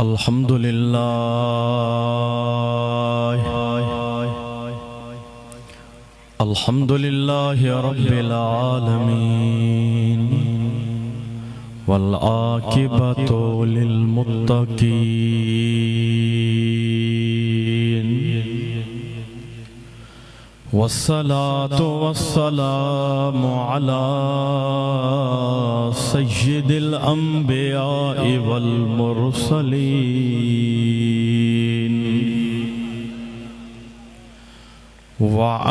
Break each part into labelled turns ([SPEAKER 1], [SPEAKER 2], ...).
[SPEAKER 1] अल्हम्दुलिल्लाह रब्बिल आलमीन वल आकिबतु लिल मुत्तकीन वस्सलातु वस्सलामु अला सय्यिदिल अंबिया वल मुरसलीन व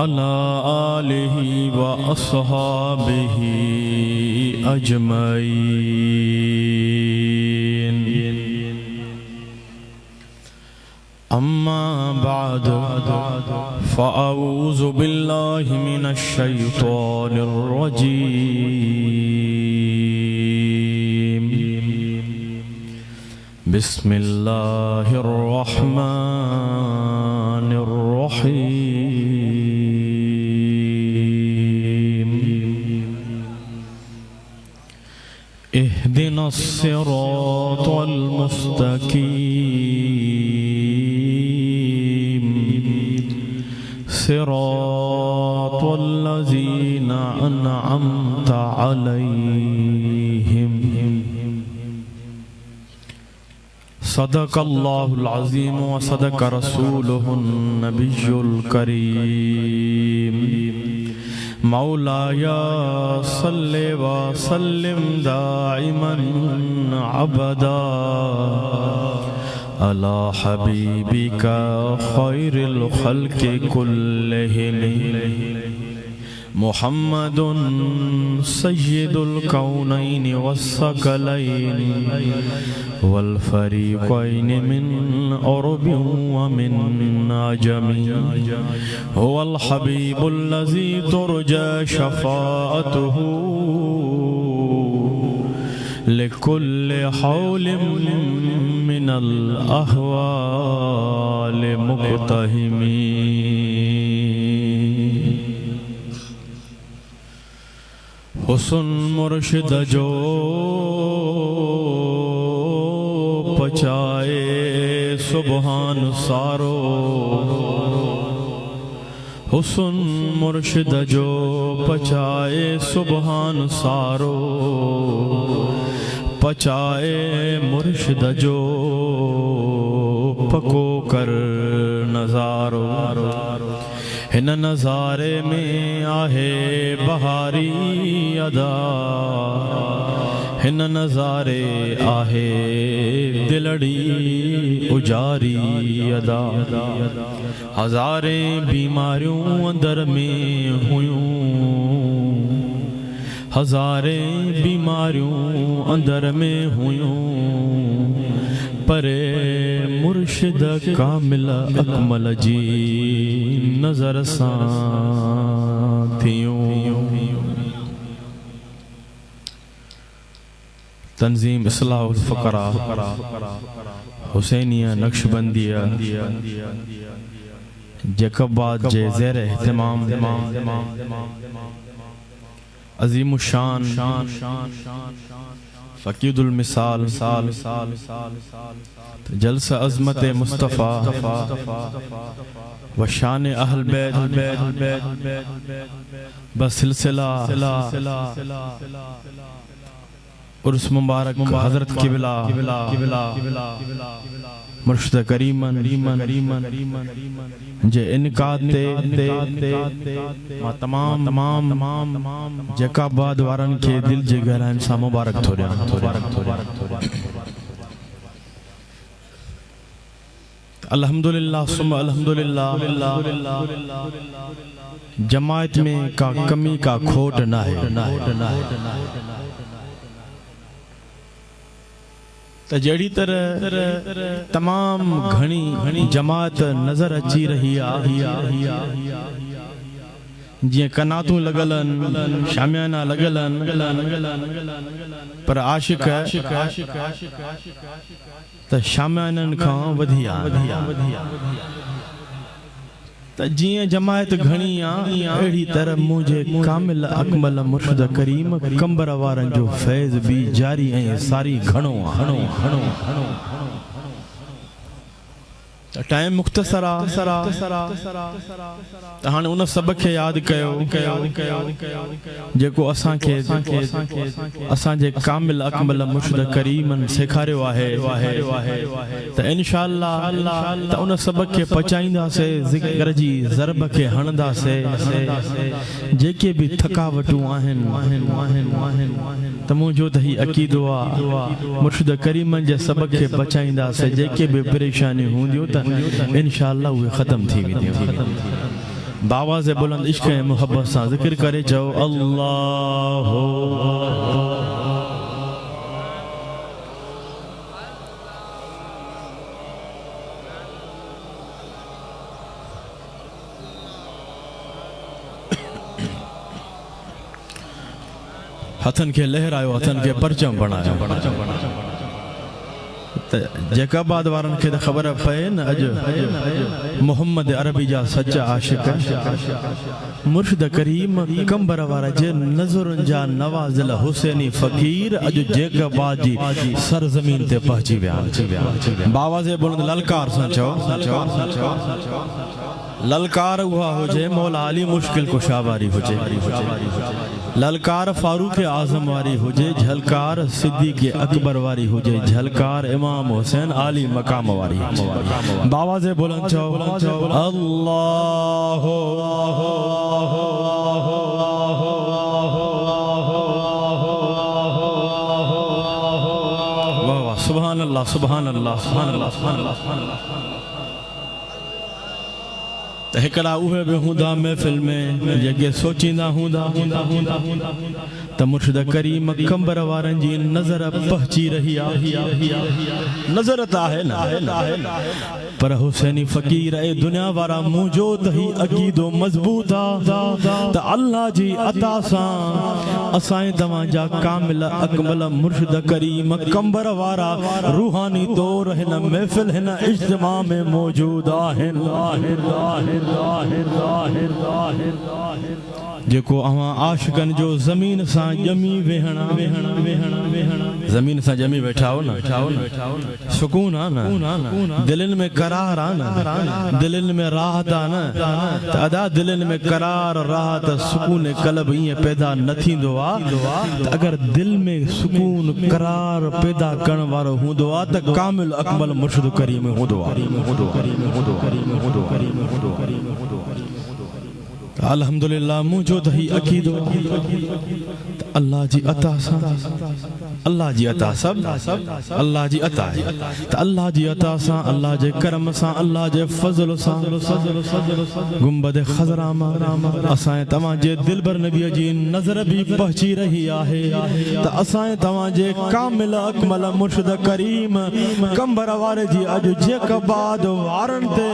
[SPEAKER 1] अला आलिहि व अस्हाबिहि अजमईन। अम्मा बाद फ़अऊज़ु बिल्लाहि मिनश शैतानिर रजीम। बिस्मिल्लाहिर रहमानिर रहीम। इहदिनस सिरातल मुस्तकीम सिरातल लज़ीना अनअमता अलैहिम। सदक़ल्लाहुल अज़ीम व सदक़ रसूलुहुन नबियुल करीम। मौलाया सल्ले व सल्लिम दाइमन अबदा अला हबीबिका खैरिल खल्क़ि कुल्लिहिम मुहम्मदुन सय्यिदुल कौनैनि वस्सक़लैनि वल फ़रीक़ैनि मिन अरबिन व मिन अजमी। हुवल हबीबुल लज़ी तुरजा शफ़ाअतुहु लिकुल्लि हौलिन मिनल अहवालि मुक़्तहिमीन। हुस्न मुर्शिद जो पचाए सुबहान सारो। हुस्न मुर्शिद जो पचाए सुबहान सारो। पचाए मुर्शिद जो पको कर नज़ारो। हिन नज़ारे में आहे बहारी अदा। हिन नज़ारे आहे दिलड़ी उजारी अदा। हज़ारे बीमारियों अंदर में हुयूं। हज़ारे बीमारियों अंदर में हुयूं। परे मुर्शिद कामिल अकमल जी नज़र सां थियूं। तंज़ीम इस्लाहुल फ़क़रा हुसैनिया नक्शबंदिया जैकबाद जे ज़ेर एहतिमाम अज़ीम शान फ़क़ीदुल मिसाल जलसा अज़मत मुस्तफ़ा व शान अहल बैत बसिलसिला उर्स मुबारक हज़रत क़िबला मुर्शिद करीमन जे इनकाद ते तमाम जैकाबाद वारन के दिल जे गहराइन सां मुबारक थोड़िया। अल्हम्दुलिल्लाह सुम्मा अल्हम्दुलिल्लाह। जमात में का कमी का खोट ना है। तो जड़ी तरह तमाम घणी जमात नजर अची रही आहे। जी कनातूं लगलन शामियाना लगलन पर आशिक त शामियाननि खां वधी आहे। त जिए जमायत घणी आहे अहिड़ी तरह मुझे कामिल अकमल मुर्शिद करीम कंबर वारन जो फैज़ भी जारी ऐं सारी घणो आहे। टाइम मुख्तसरा हाणे उन सब खे याद कयो जेको असां खे असां जे कामिल अकमल मुर्शिद करीमन सेखारियो आहे त इंशाअल्लाह त उन सब खे पचाईंदासे ज़िक्र जी ज़रब खे हणंदासे जेके भी थकावटूं आहिनि त मुंहिंजो त ही अक़ीदो आहे मुर्शिद करीमन जे सब खे बचाईंदासे जेके भी परेशानी हूंदियूं त इंशाअल्लाह वो खत्म थी वेंदियूं बावाज़े बुलंद इश्क ऐं मोहब्बत सां ज़िक्र करे चओ अल्लाह हथन के लहरायो हथन के परचम बनायो जैकाबाद वारन के खबर पए न अज मोहम्मद अरबी जा सच्चा आशिक मुर्शिद करीम कंबर वारा जे नज़रन जा नवाज़िल हुसैनी फकीर अज जैकाबाद जी सरजमीन ते पहुंची विया बावाज़े बुलंद ललकार सां चओ ललकार हुआ हुजे मौला अली मुश्किल कुशा वारी हुजे ललकार फारूक आजम वारी हुजे झलकार सिद्दीक़ अकबर वारी हुजे झलकार इमाम हुसैन आली मकाम वारी बावाज़े बुलंद चओ अल्लाह वाह वाह सुभान अल्लाह सुभान अल्लाह सुभान अल्लाह सुभान अल्लाह सुभान अल्लाह एकड़ा उहे भी हूंदा महफिल में जेके सोचींदा हूंदा त मुर्शिद करीम कंबर वारन जी नज़र पहुंची रही आहे नज़र त आहे न पर हुसैनी फकीर ए दुनिया वारा मुंहिंजो त ही अक़ीदो मज़बूत आहे त अल्लाह जी अता सां असां तव्हां जा कामिल अकमल मुर्शिद करीम कंबर वारा रूहानी तौर हिन महफिल हिन इज्तिमा में मौजूद आहिनि जेको अवां आशिकन जो ज़मीन सां जमी वेहणा ज़मीन सां जमी वेठा हो न सुकून आ न दिलन में करार आ न दिलन में राहत आ न अदा दिलन में करार राहत सुकून कल्ब ये पैदा न थींदो आ त अगर दिल में सुकून करार पैदा करण वारो हुंदो आ त कामिल अकमल मुर्शिद करीम हुंदो आ अल्हम्दुलिल्लाह मुझो त ही अक़ीदो अल्लाह जी अता सां अल्लाह जी अता सब अल्लाह जी अता है त अल्लाह जी अता सां अल्लाह जे करम सां अल्लाह जे फज़ल सां गुंबद खज़रा मां असां तवां जे दिलबर नबी जी नज़र भी पहुंची रही आहे त असां तवां जे कामिल अकमल मुर्शिद करीम कंबर वारे जी अज जैकाबाद वारन ते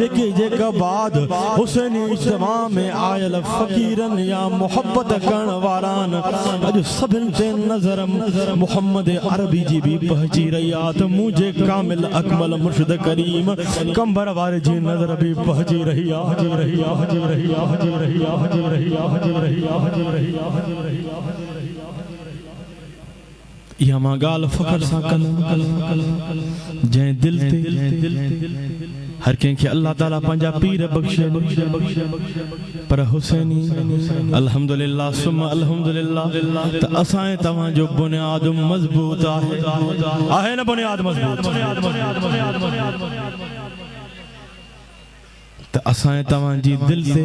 [SPEAKER 1] जेके जैकाबाद हुसैनी इज्तिमा में आयल फकीरन या मोहब्बत करण वारान अज सभिन ते नजर मोहम्मद अरबी जी भी पहुंची रही आ त मुझे कामिल अकमल मुर्शिद करीम कंबर वारे जी नजर भी पहुंची रही आ या मां गाल फखर सां कंदम जै दिल ते हर कंहिंखे अल्लाह ताला पंहिंजा पीर बख्शे पर हुसैनी अल्हम्दुलिल्लाह सुम अल्हम्दुलिल्लाह त असां तव्हां जो बुनियाद मजबूत आहे न बुनियाद मजबूत त असां तव्हां जी दिल ते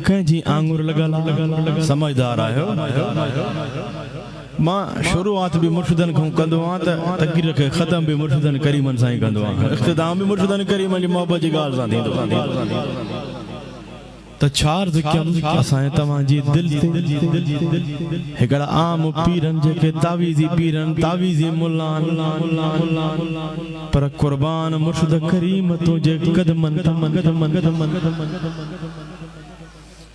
[SPEAKER 1] कंहिंजी आंगुर लॻल समझदार आहियो मां शुरुआत भी मुर्शिदन खां कंदो आहियां त तकरीर खे ख़त्म भी मुर्शिदन करीमन सां ई कंदो आहियां इख्तिताम भी मुर्शिदन करीमन जी मोहब्बत जी ॻाल्हि सां थींदो त छार ज़िक्र असां तव्हां जी दिल ते हिकिड़ा आम पीरन जेके तावीज़ी पीरन तावीज़ी मुल्लान पर कुर्बान मुर्शिद करीम तुंहिंजे कदमन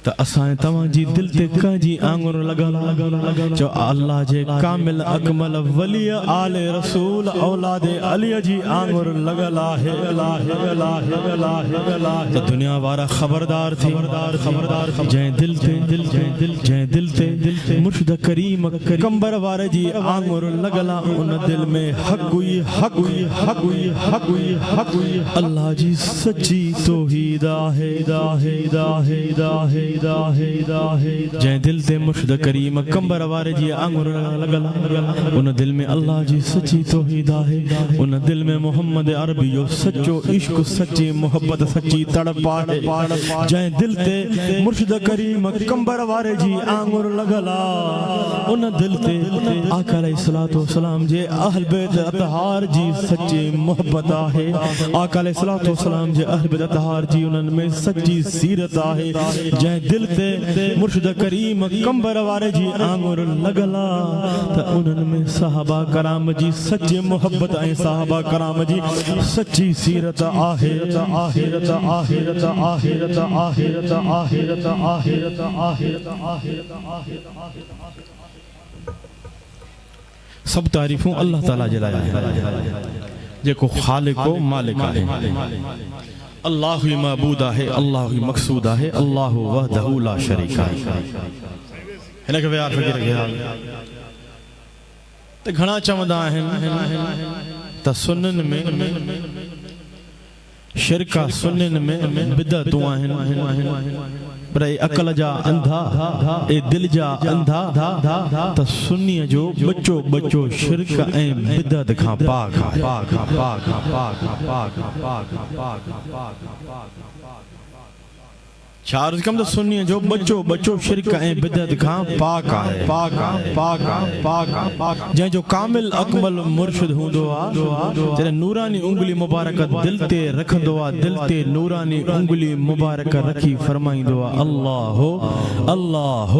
[SPEAKER 1] त असां तव्हां जी दिल ते कंहिंजी आंगुर लॻल चओ अल्लाह जे कामिल अकमल वली आले रसूल औलाद अली जी आंगुर लॻल आहे त दुनिया वारा ख़बरदार थी जंहिं दिल ते मुर्शिद करीम कंबर वारे जी आंगुर लॻल उन दिल में हक़ हुई अल्लाह जी सच्ची तौहीद आहे जंहिं दिल ते मुर्शिद करीम कंबर वारे जी आंगुर लॻल उन दिल में अल्लाह जी सच्ची तौहीद आहे उन दिल में मोहम्मद अरबी जो सच्चो इश्क सच्ची मोहब्बत सच्ची तड़प आहे जंहिं दिल ते मुर्शिद करीम कंबर वारे जी आंगुर लॻल उन दिल ते आका अलैहिस्सलातु वस्सलाम जे अहल बैत अतहार जी सच्ची मोहब्बत आहे आका अलैहिस्सलातु वस्सलाम जे अहल बैत अतहार जी उन्हनि में सच्ची सीरत आहे जंहिं दिल ते मुर्शिद करीम कंबर वारे जी आंगुर लॻल त उन्हनि में सहाबा कराम जी सच्ची मोहब्बत ऐं सहाबा कराम जी सच्ची सीरत आहे सब तारीफ़ूं अल्लाह ताला जे लाइ जेको ख़ालिक हो मालिक आहे अल्लाह ही मअबूद आहे अल्लाह ही मक़सूद आहे अल्लाह वहदहु ला शरीक आहे हिन खे वियार फ़क़ीर खे त घणा चवंदा आहिनि त सुन्ननि में शिरका सुन्ननि में बिदअतूं आहिनि पर अकल जा अंधा ए दिल जा अंधा त सुन्नीअ जो बच्चो शिरक ऐं बिदअत खां पाक छा अर्ज़ कम त सुन्नीअ जो बच्चो शिरक ऐं बिदअत खां पाक आहे जंहिंजो कामिल अकमल मुर्शिद हूंदो आहे जॾहिं नूरानी उंगली मुबारक दिल ते रखंदो आहे दिल ते नूरानी उंगली मुबारक रखी फरमाईंदो आहे अल्लाह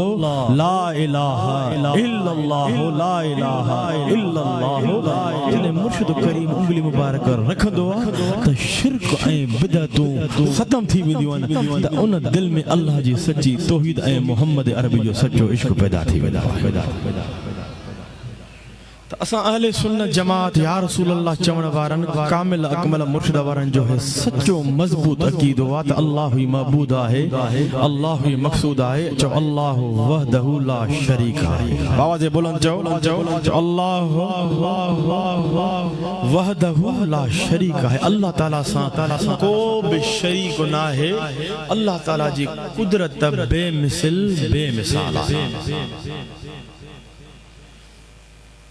[SPEAKER 1] ला इलाहा इल्लल्लाह ला इलाहा इल्लल्लाह जॾहिं मुर्शिद करीम उंगली मुबारक रखंदो आहे त शिरक ऐं बिदअतूं ख़त्म थी वेंदियूं आहिनि त उन दिल में अल्लाह जी सच्ची तौहीद ऐं मोहम्मद अरबी जो सच्चो इश्क पैदा थी वेंदा त असां अहले सुन्नत जमात या रसूल अल्लाह चवण वारनि कामिल अकमल मुर्शिद वारनि जो है सच्चो मज़बूत अक़ीदो आहे त अल्लाह ही मअबूद आहे अल्लाह ही मक़सूद आहे चओ अल्लाह वहदहु ला शरीक आहे आवाज़ बुलंद चओ अल्लाह वहदहु ला शरीक आहे अल्लाह ताला सां को बि शरीक न आहे अल्लाह ताला जी कुदरत बेमिसाल आहे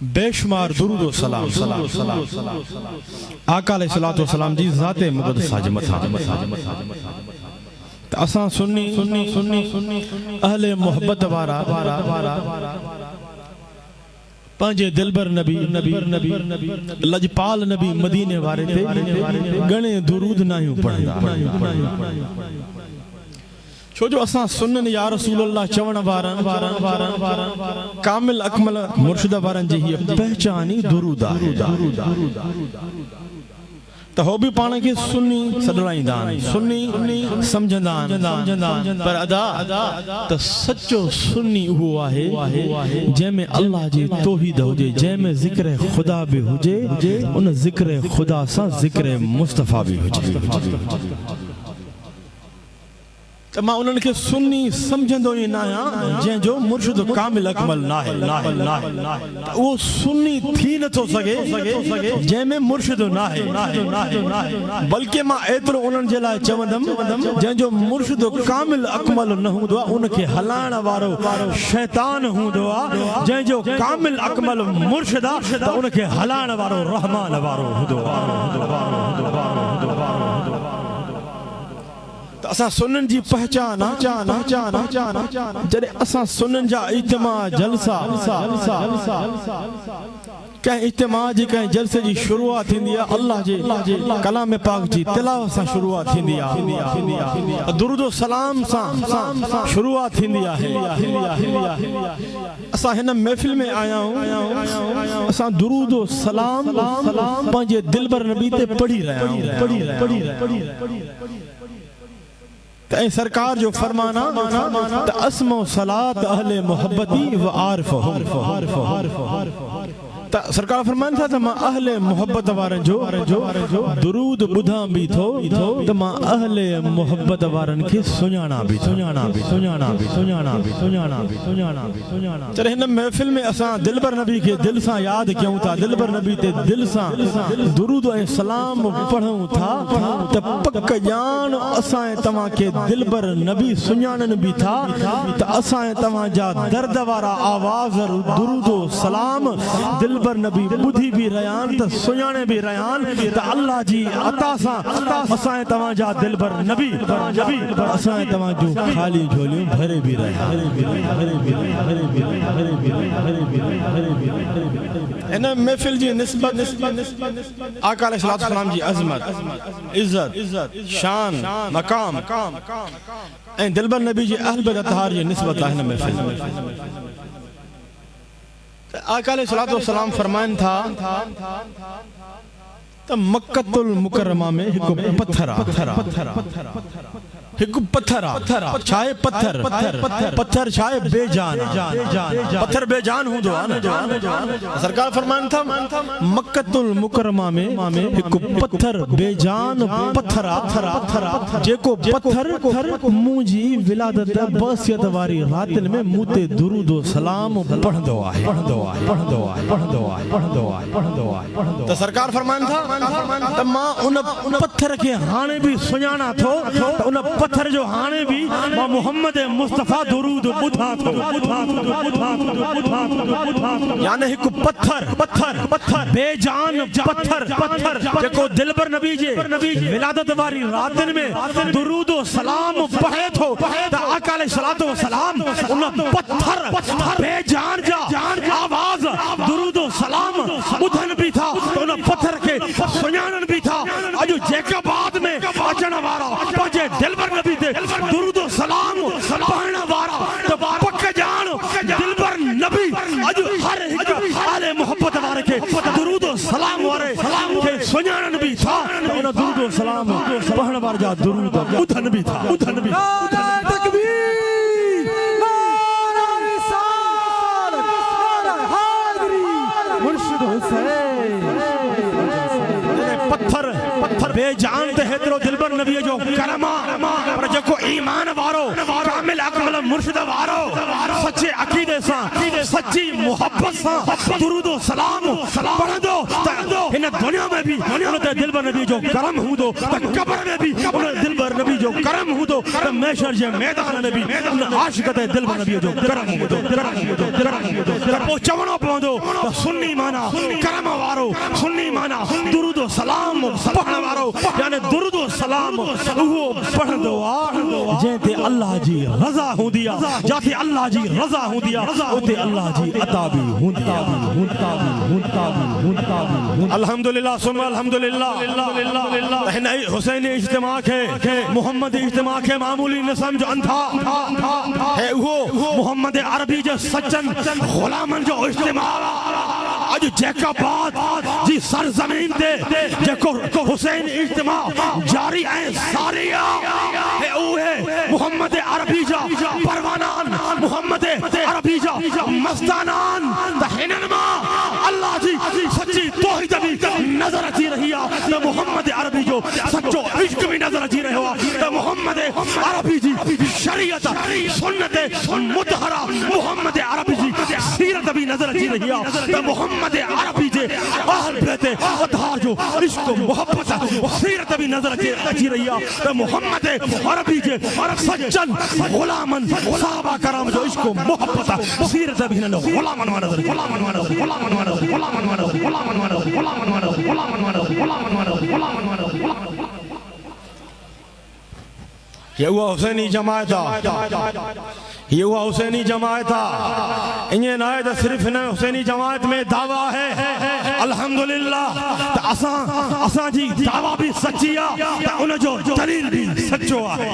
[SPEAKER 1] बेशुमार दुरूद व सलाम आका अलैहिस्सलातु वस्सलाम जी ज़ाते मुक़द्दसा जे मथां त असां सुन्नी अहले मोहब्बत वारा पंहिंजे दिलबर नबी लजपाल नबी मदीने वारे ते घणे दुरूद नाहियूं पढ़ंदा छो जो असां सुन्नन या रसूल अल्लाह चवण वारनि कामिल अकमल मुर्शिद वारनि जी हीअ पहचान ई दुरूद आहे त हो बि पाण खे सुन्नी सॾाईंदा आहिनि सुन्नी सम्झंदा आहिनि पर अदा त सच्चो सुन्नी उहो आहे जंहिंमें अल्लाह जी तौहीद हुजे जंहिंमें ज़िक्र ख़ुदा बि हुजे उन ज़िक्र ख़ुदा सां ज़िक्र मुस्तफ़ा बि हुजे त मां उन्हनि खे सुन्नी सम्झंदो ई न आहियां जंहिंजो मुर्शिद कामिल अकमल नाहे त उहो सुन्नी थी नथो सघे जंहिंमें मुर्शिद नाहे बल्कि मां एतिरो उन्हनि जे लाइ चवंदमि जंहिंजो मुर्शिद कामिल अकमल न हूंदो आहे उनखे हलाइण वारो शैतान हूंदो आहे जंहिंजो कामिल अकमल मुर्शिद आहे त उनखे हलाइण वारो रहमान वारो हूंदो आहे असां सुन्नन जी पहचान जॾहिं असां सुन्नन जा इज्तिमा जलसा कंहिं इज्तिमा जी कंहिं जलसे जी शुरूआत थींदी आहे अल्लाह जे कलाम पाक जी तिलावत सां शुरूआत थींदी आहे दुरूद सलाम सां शुरूआत थींदी आहे असां हिन महफ़िल में आया आहियूं असां दुरूद सलाम पंहिंजे दिलबर नबी ते पढ़ी रहिया आहियूं त सरकार जो फरमाना त अस्मो सलात अहले मोहब्बती व आरिफ त सरकार फरमान था त मां अहले मोहब्बत वारन जो दुरूद बुधा भी थो त मां अहले मोहब्बत वारन के सुञाणा भी चले हिन महफिल में असां दिलबर नबी के दिल सां याद क्यों था दिलबर नबी ते दिल सां दुरूद ए सलाम पढ़ूं था त पक जान असां तवां के दिलबर नबी सुञाणन भी था त असां तवां जा दर्द वारा आवाज दुरूद सलाम दिल नबी बुधी भी रयान त सुञाणे भी रयान त अल्लाह जी अता सां असां तवां जा दिलबर नबी असां तवां जो खाली झोलियूं भरे भी रयान इन महफिल जी निस्बत आका अलैहिस्सलातु वस्सलाम जी अज़मत इज्जत शान मकाम ऐं दिलबर नबी जी अहल बैत अतहार जी निस्बत आहे हिन महफिल आका अलैहिस्सलातु वस्सलाम फरमान था त मक्कतुल मुकर्रमा में हिकु पत्थर छाए पत्थर छाए बेजान पत्थर बेजान हूंदो आहे न सरकार फरमान था मक्कतुल मुकर्रमा में हिकु पत्थर बेजान पत्थर जेको पत्थर मुंहिंजी विलादत बसियत वारी रातिन में मूं ते दुरूद सलाम पढ़ंदो आहे त सरकार फरमान था त मां उन पत्थर के हाणे भी सुञाणा थो उन पत्थर जो हाणे भी मां मोहम्मद मुस्तफा दुरूद बुधा थो यानी हिकु पत्थर बेजान पत्थर जेको दिलबर नबी जे विलादत वारी रातिन में दुरूद सलाम पढ़े थो त आका अलैहिस्सलातु वस्सलाम उन पत्थर बेजान जा आवाज दुरूद सलाम बुधन भी था उन पत्थर के सुञाणन भी था अज जैकाबाद में अचण वारा पंहिंजे दिलबर नबी ते दुरूद सलाम पढ़ण वारा त पक जान दिलबर नबी अज हर हिक आले मोहब्बत वारे के दुरूद सलाम वारे के सुञाणन भी था उन दुरूद सलाम पढ़ण वारा जा दुरूद बुधन भी था तकबीर नारा रिसालत नारा हैदरी मुर्शिद हुसैन पत्थर बेजान ते हेतरो दिलबर नबी जो करमा पर जेको ईमान वारो कामिल अकमल मुर्शिद वारो सच्चे अकीदे सां सच्ची मोहब्बत सां दुरूद सलाम पढ़ंदो त हिन दुनिया में भी उन ते दिलबर नबी जो करम हूंदो त कब्र में भी उन दिलबर नबी जो करम हूंदो त महशर जे मैदान में भी उन आशिक ते दिलबर नबी जो करम हूंदो त पोइ चवणो पवंदो त सुन्नी माना करम वारो सुन्नी माना दुरूद सलाम पढ़ण वारो यानी दुरूद सलाम वो पढ़ंदो आ जेते अल्लाह जी रज़ा हुंदी आ जाते अल्लाह जी रज़ा हुंदी आ उते अल्लाह जी अता भी हुंदी आ अल्हम्दुलिल्लाह सुम्मा अल्हम्दुलिल्लाह हिन हुसैन इज्तिमा के मोहम्मद इज्तिमा के मामूली न समझ अंधा है वो मोहम्मद अरबी जो सच्चन गुलामन जो इज्तिमा आज जैकाबाद जी सरजमीन ते जेको हुसैन इज्तिमा जारी है सारिया है ओहे मोहम्मद अरबी जा परवानान मोहम्मद अरबी जा मस्तानान त हिनन मा अल्लाह जी सच्ची तौहीद भी नजर अची रही आ त मोहम्मद अरबी जो सच्चो इश्क भी नजर अची रहो आ त मोहम्मद अरबी जी शरीयत सुन्नत मुतहरा मोहम्मद अरबी जी सीरत भी नजर अची रही आ त मोहम्मद अरबी जे अहल बैत अतहार जो इश्क मोहब्बत सीरत भी नजर अची रही आ त मोहम्मद अरबी जे सच्चन गुलामन सहाबा करम जो इश्क मोहब्बत सीरत भी न गुलामन नजर ये हुआ हुसैनी जमायत ये हुआ हुसैनी जमायत इन्हें नायद सिर्फ न हुसैनी जमायत में दावा है अल्हम्दुलिल्लाह असा जी दावा भी सच्ची आ उन जो दलील भी सच्चो है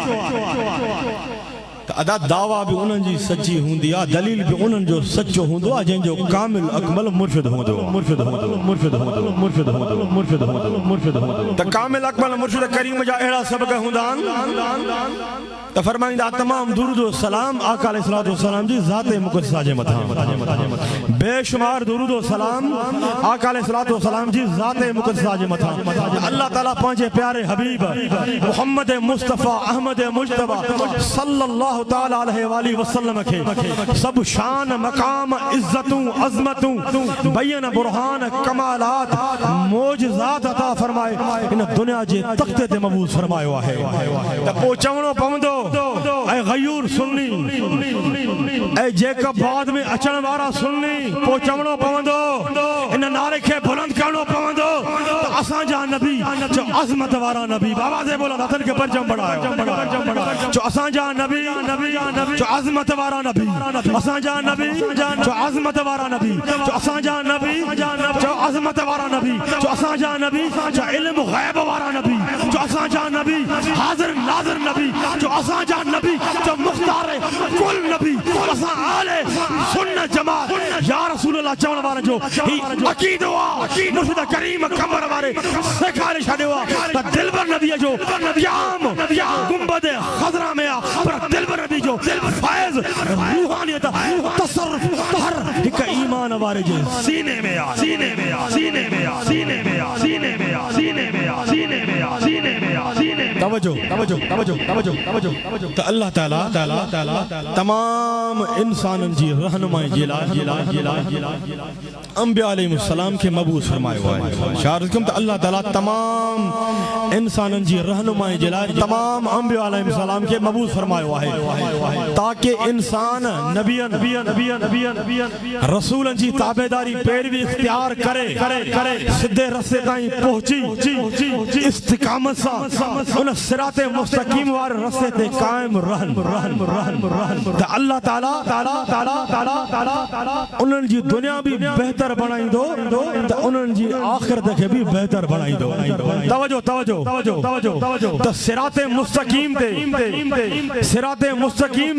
[SPEAKER 1] अदा दावा भी उन जी सच्ची हुंदी आ दलील भी उन जो सच्चो हुंदो आ जंहिंजो कामिल अकमल मुर्शिद हुंदो त कामिल अकमल मुर्शिद करीम जा अहिड़ा सबक हूंदा त त फरमाइंदा तमाम दुरूद व सलाम आका अलैहिस्सलातु वस्सलाम जी ज़ाते मुक़द्दसा जे मथा बेशुमार दुरूद व सलाम आका अलैहिस्सलातु वस्सलाम जी ज़ाते मुक़द्दसा जे मथा अल्लाह ताला पंहिंजे प्यारे हबीब मुहम्मद मुस्तफ़ा अहमद मुजतबा सल्लल्लाहु ताला अलैहि वसल्लम खे सब शान मकाम इज्जतूं अज़मतूं बयन बुरहान कमालात मोजज़ात अता फरमाए इन दुनिया जे तख्ते ते मबूस फरमायो आहे त पो चवणो पवंदो ऐ गयूर सुन्नी ऐ जेका बाद में अचण वारा सुन्नी पो चवणो पवंदो इन नारे खे बुलंद करणो पवंदो त असां जा नबी जो अज़मत वारा नबी बाबा से बोला हथन के परचम बढ़ायो जो असां जा नबी जो अज़मत वारा नबी असां जा नबी जो अज़मत वारा नबी जो असां जा नबी जो अज़मत वारा नबी जो असां जा नबी जो इल्म गैब वारा नबी जो असां जा नबी हाज़िर नाज़िर नबी जो असां जा नबी जो मुख्तार कुल नबी असां आले सुन्नत जमात या रसूल अल्लाह चवण वारन जो ही अकीदो आहे मुर्शिद करीम कमर वारे सेखारे छॾियो आहे त दिलबर नबी जो क़याम गुंबद खज़रा में आहे पर दिलबर नबी जो फैज़ रूहानियत तसर्रुफ हर हिक ईमान वारे जे सीने में आहे सीने में आहे सीने में आहे सीने में आहे सीने में आहे सीने में आहे सीने में आहे सीने में आहे सीने में तवज्जो तवज्जो तवज्जो तवज्जो तवज्जो त अल्लाह ताला तमाम इंसानन जी रहनुमाई जे लाइ अंबिया अलैहिस्सलाम के मबूस फरमायो है शारद कम त अल्लाह ताला तमाम इंसानन जी रहनुमाई जे लाइ तमाम अंबिया अलैहिस्सलाम के मबूस फरमायो है ताकि इंसान नबियन रसूलन जी ताबेदारी पैरवी इख्तियार करे सीधे रस्ते ताईं पहुंची इस्तिकामत सा उन सिराते मुस्तकीम वारे रस्ते ते कायम रहन त अल्लाह ताला उन्हनि जी दुनिया भी बेहतर बनाईंदो त उन्हनि जी आखिरत खे भी बेहतर बनाईंदो तवज्जो तवज्जो तवज्जो तवज्जो त सिराते मुस्तकीम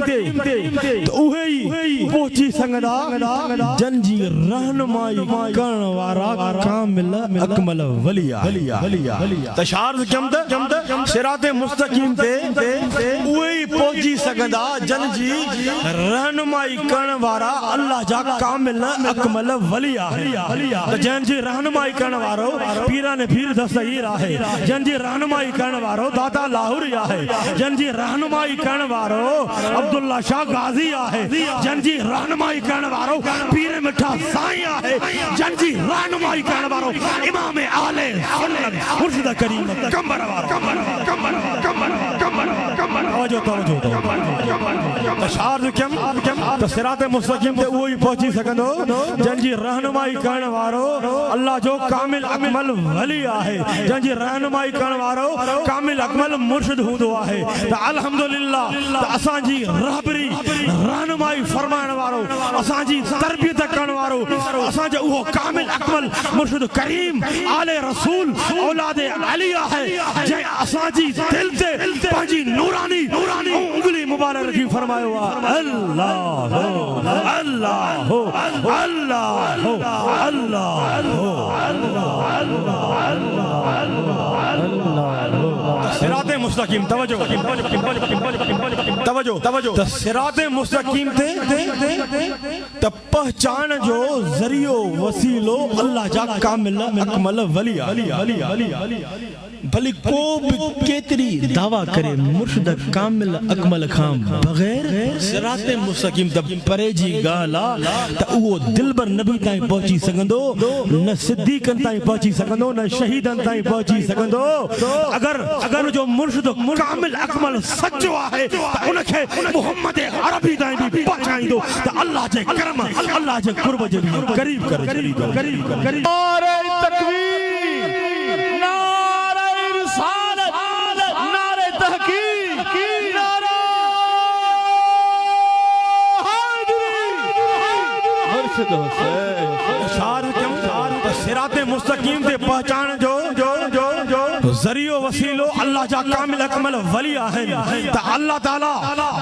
[SPEAKER 1] ते त उहे ही पहुची संगदा जन जी रहनुमाई करण वारा कामिल अकमल वलिया त शारद कम सिराते मुस्तकीम ते उहे ही पहुची सघंदा जन जी रहनुमाई करण वारा अल्लाह जा कामिल अकमल वली आहे त जन जी रहनुमाई करण वारो पीराने पीर दस्तगीर आहे जन जी रहनुमाई करण वारो दाता लाहौरी आहे जन जी रहनुमाई करण वारो अब्दुल्ला शाह गाजी आहे जन जी रहनुमाई करण वारो पीर मिठा साईं आहे जन जी रहनुमाई करण वारो इमाम आले सुन्नत मुर्शिद करीम कमर तवज्जो शारद कम त सिराते मुस्तकीम ते उहो ही पहुची सघंदो जन जी रहनुमाई करण वारो अल्लाह जो कामिल अकमल वली आहे जन जी रहनुमाई करण वारो कामिल अकमल मुर्शिद हूंदो आहे त अल्हम्दुलिल्लाह त असां जी रहबरी रहनुमाई फरमाइण वारो असां जी तरबियत करण वारो असां जो उहो कामिल अकमल मुर्शिद करीम आले रसूल औलाद अली आहे जे असां जी दिल ते पंहिंजी नूरानी उंगली मुबारक रखी फरमायो अल्लाह अल्लाह अल्लाह सिराते मुस्तकीम तवज्जो त सिराते मुस्तकीम ते त पहचान जो जरियो वसीलो अल्लाह जा कामिल अकमल वली भली को भी केतरी दावा करे मुर्शिद कामिल अकमल खां बगैर सिराते मुस्तकीम त परे जी गाला त उहो दिलबर नबी ताईं पहुची सघंदो न सिद्दीकन ताईं पहुची सघंदो न शहीदन ताईं पहुची सघंदो अगर जो मुर्शिद कामिल अकमल सच्चो आहे त उनखे मुहम्मद अरबी ताईं भी पहुचाईंदो त अल्लाह जे करम अल्लाह जे कुर्ब जे भी करीब करे छॾींदो नारे तकबीर नारे रिसालत नारे तहकीक नारे हैदरी मुर्शिद हुसैन शार सिराते मुस्तकीम ते पहचान जो ज़रियो वसीलो अल्लाह जा कामिल अकमल वली आहे त अल्लाह ताला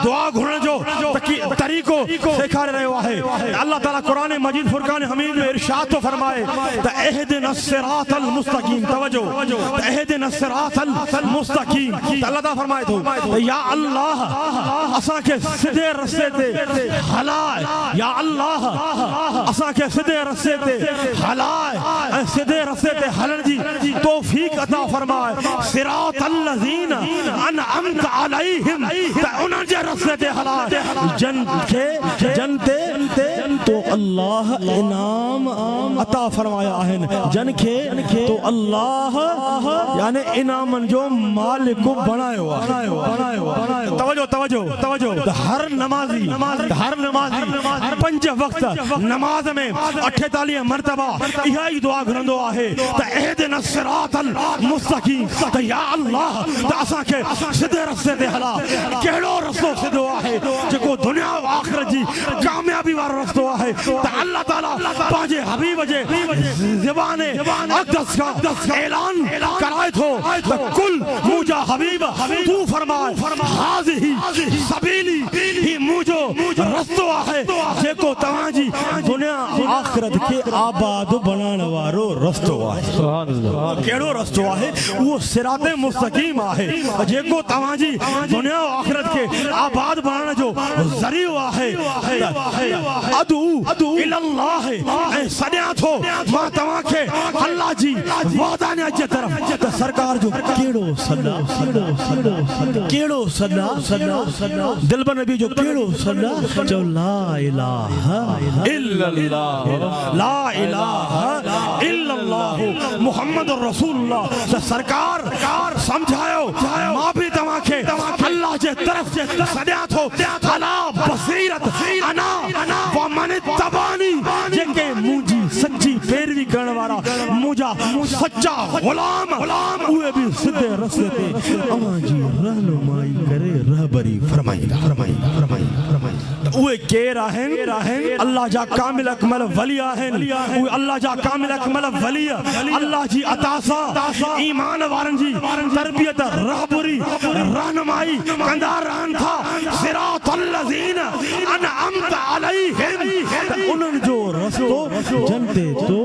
[SPEAKER 1] दुआ घुरण जो तरीक़ो सेखारे रहियो आहे। अल्लाह ताला कुरान मजीद फुरकान हमीद में इरशाद तो फरमाए त इहदिनस सिरातल मुस्तकीम, तवज्जो, इहदिनस सिरातल मुस्तकीम। अल्लाह ताला फरमाए थो या अल्लाह असा के सीधे रस्ते ते हलाए, या अल्लाह असा के सीधे रस्ते ते हलाए, सीधे रस्ते ते हलण जी तौफीक अता फरमाए। सिरातल लज़ीना अनअमत अलैहिम, त उन्हनि जे रस्ते ते हलाए जन ते तो अल्लाह इनाम अता फरमाया आहिनि, जन खे तो अल्लाह यानी इनामन जो मालिक बनायो आहे। तवज्जो हर नमाज़ी हर 5 वक्त नमाज में 48 मरतबा इहा ही दुआ घुरंदो आहे त इहदिनस सिरातल मुस्तकीम, त या अल्लाह त असां खे सिधे रस्ते ते हला। कहिड़ो रस्तो सिधो आहे जेको दुनिया ऐं आख़िरत जी कामयाबी वारो रस्तो आहे त अल्लाह ताला पंहिंजे हबीब जे ज़बाने अक़दस का ऐलान कराए थो त कुल मुंहिंजा हबीब तू फरमाए हाज़िही सबीली, ही मुंहिंजो रस्तो आहे जेको तव्हांजी दुनिया आख़िरत खे आबाद बनाइण वारो रस्तो आहे। कहिड़ो रस्तो आहे? उहो सिराते मुस्तकीम आहे जेको तव्हांजी दुनिया आख़िरत खे आबाद बनाइण जो ज़रियो आहे। अदू इलल्लाह, ऐं सॾियां थो मां तव्हांखे अल्लाह जी वहदानियत जे तरफ़। त सरकार जो कहिड़ो सदा दिलबर नबी जो कहिड़ो सदा चओ ला इलाहा इल्लल्लाह, ला इलाहा इल्लल्लाह मुहम्मदुर रसूलुल्लाह। त सरकार समझायो मां भी तव्हांखे अल्लाह जे तरफ़ सॾियां थो अला बसीरत अना व मन तबानी, जेके मुंहिंजी सच्ची पैरवी करण वारा मुंहिंजा सच्चा गुलाम उहे भी सिधे रस्ते ते अवां जी रहनुमाई करे रहबरी फरमाईंदा। उहे केर आहिनि? अल्लाह जा कामिल अकमल वली आहिनि। उहे अल्लाह जा कामिल अकमल वली अल्लाह जी अता सां ईमान वारनि जी तरबियत रहबरी रहनुमाई कंदा रहनि था। सिरातल लज़ीना अनअमत अलैहिम, उन्हनि जो रस्तो जन ते तो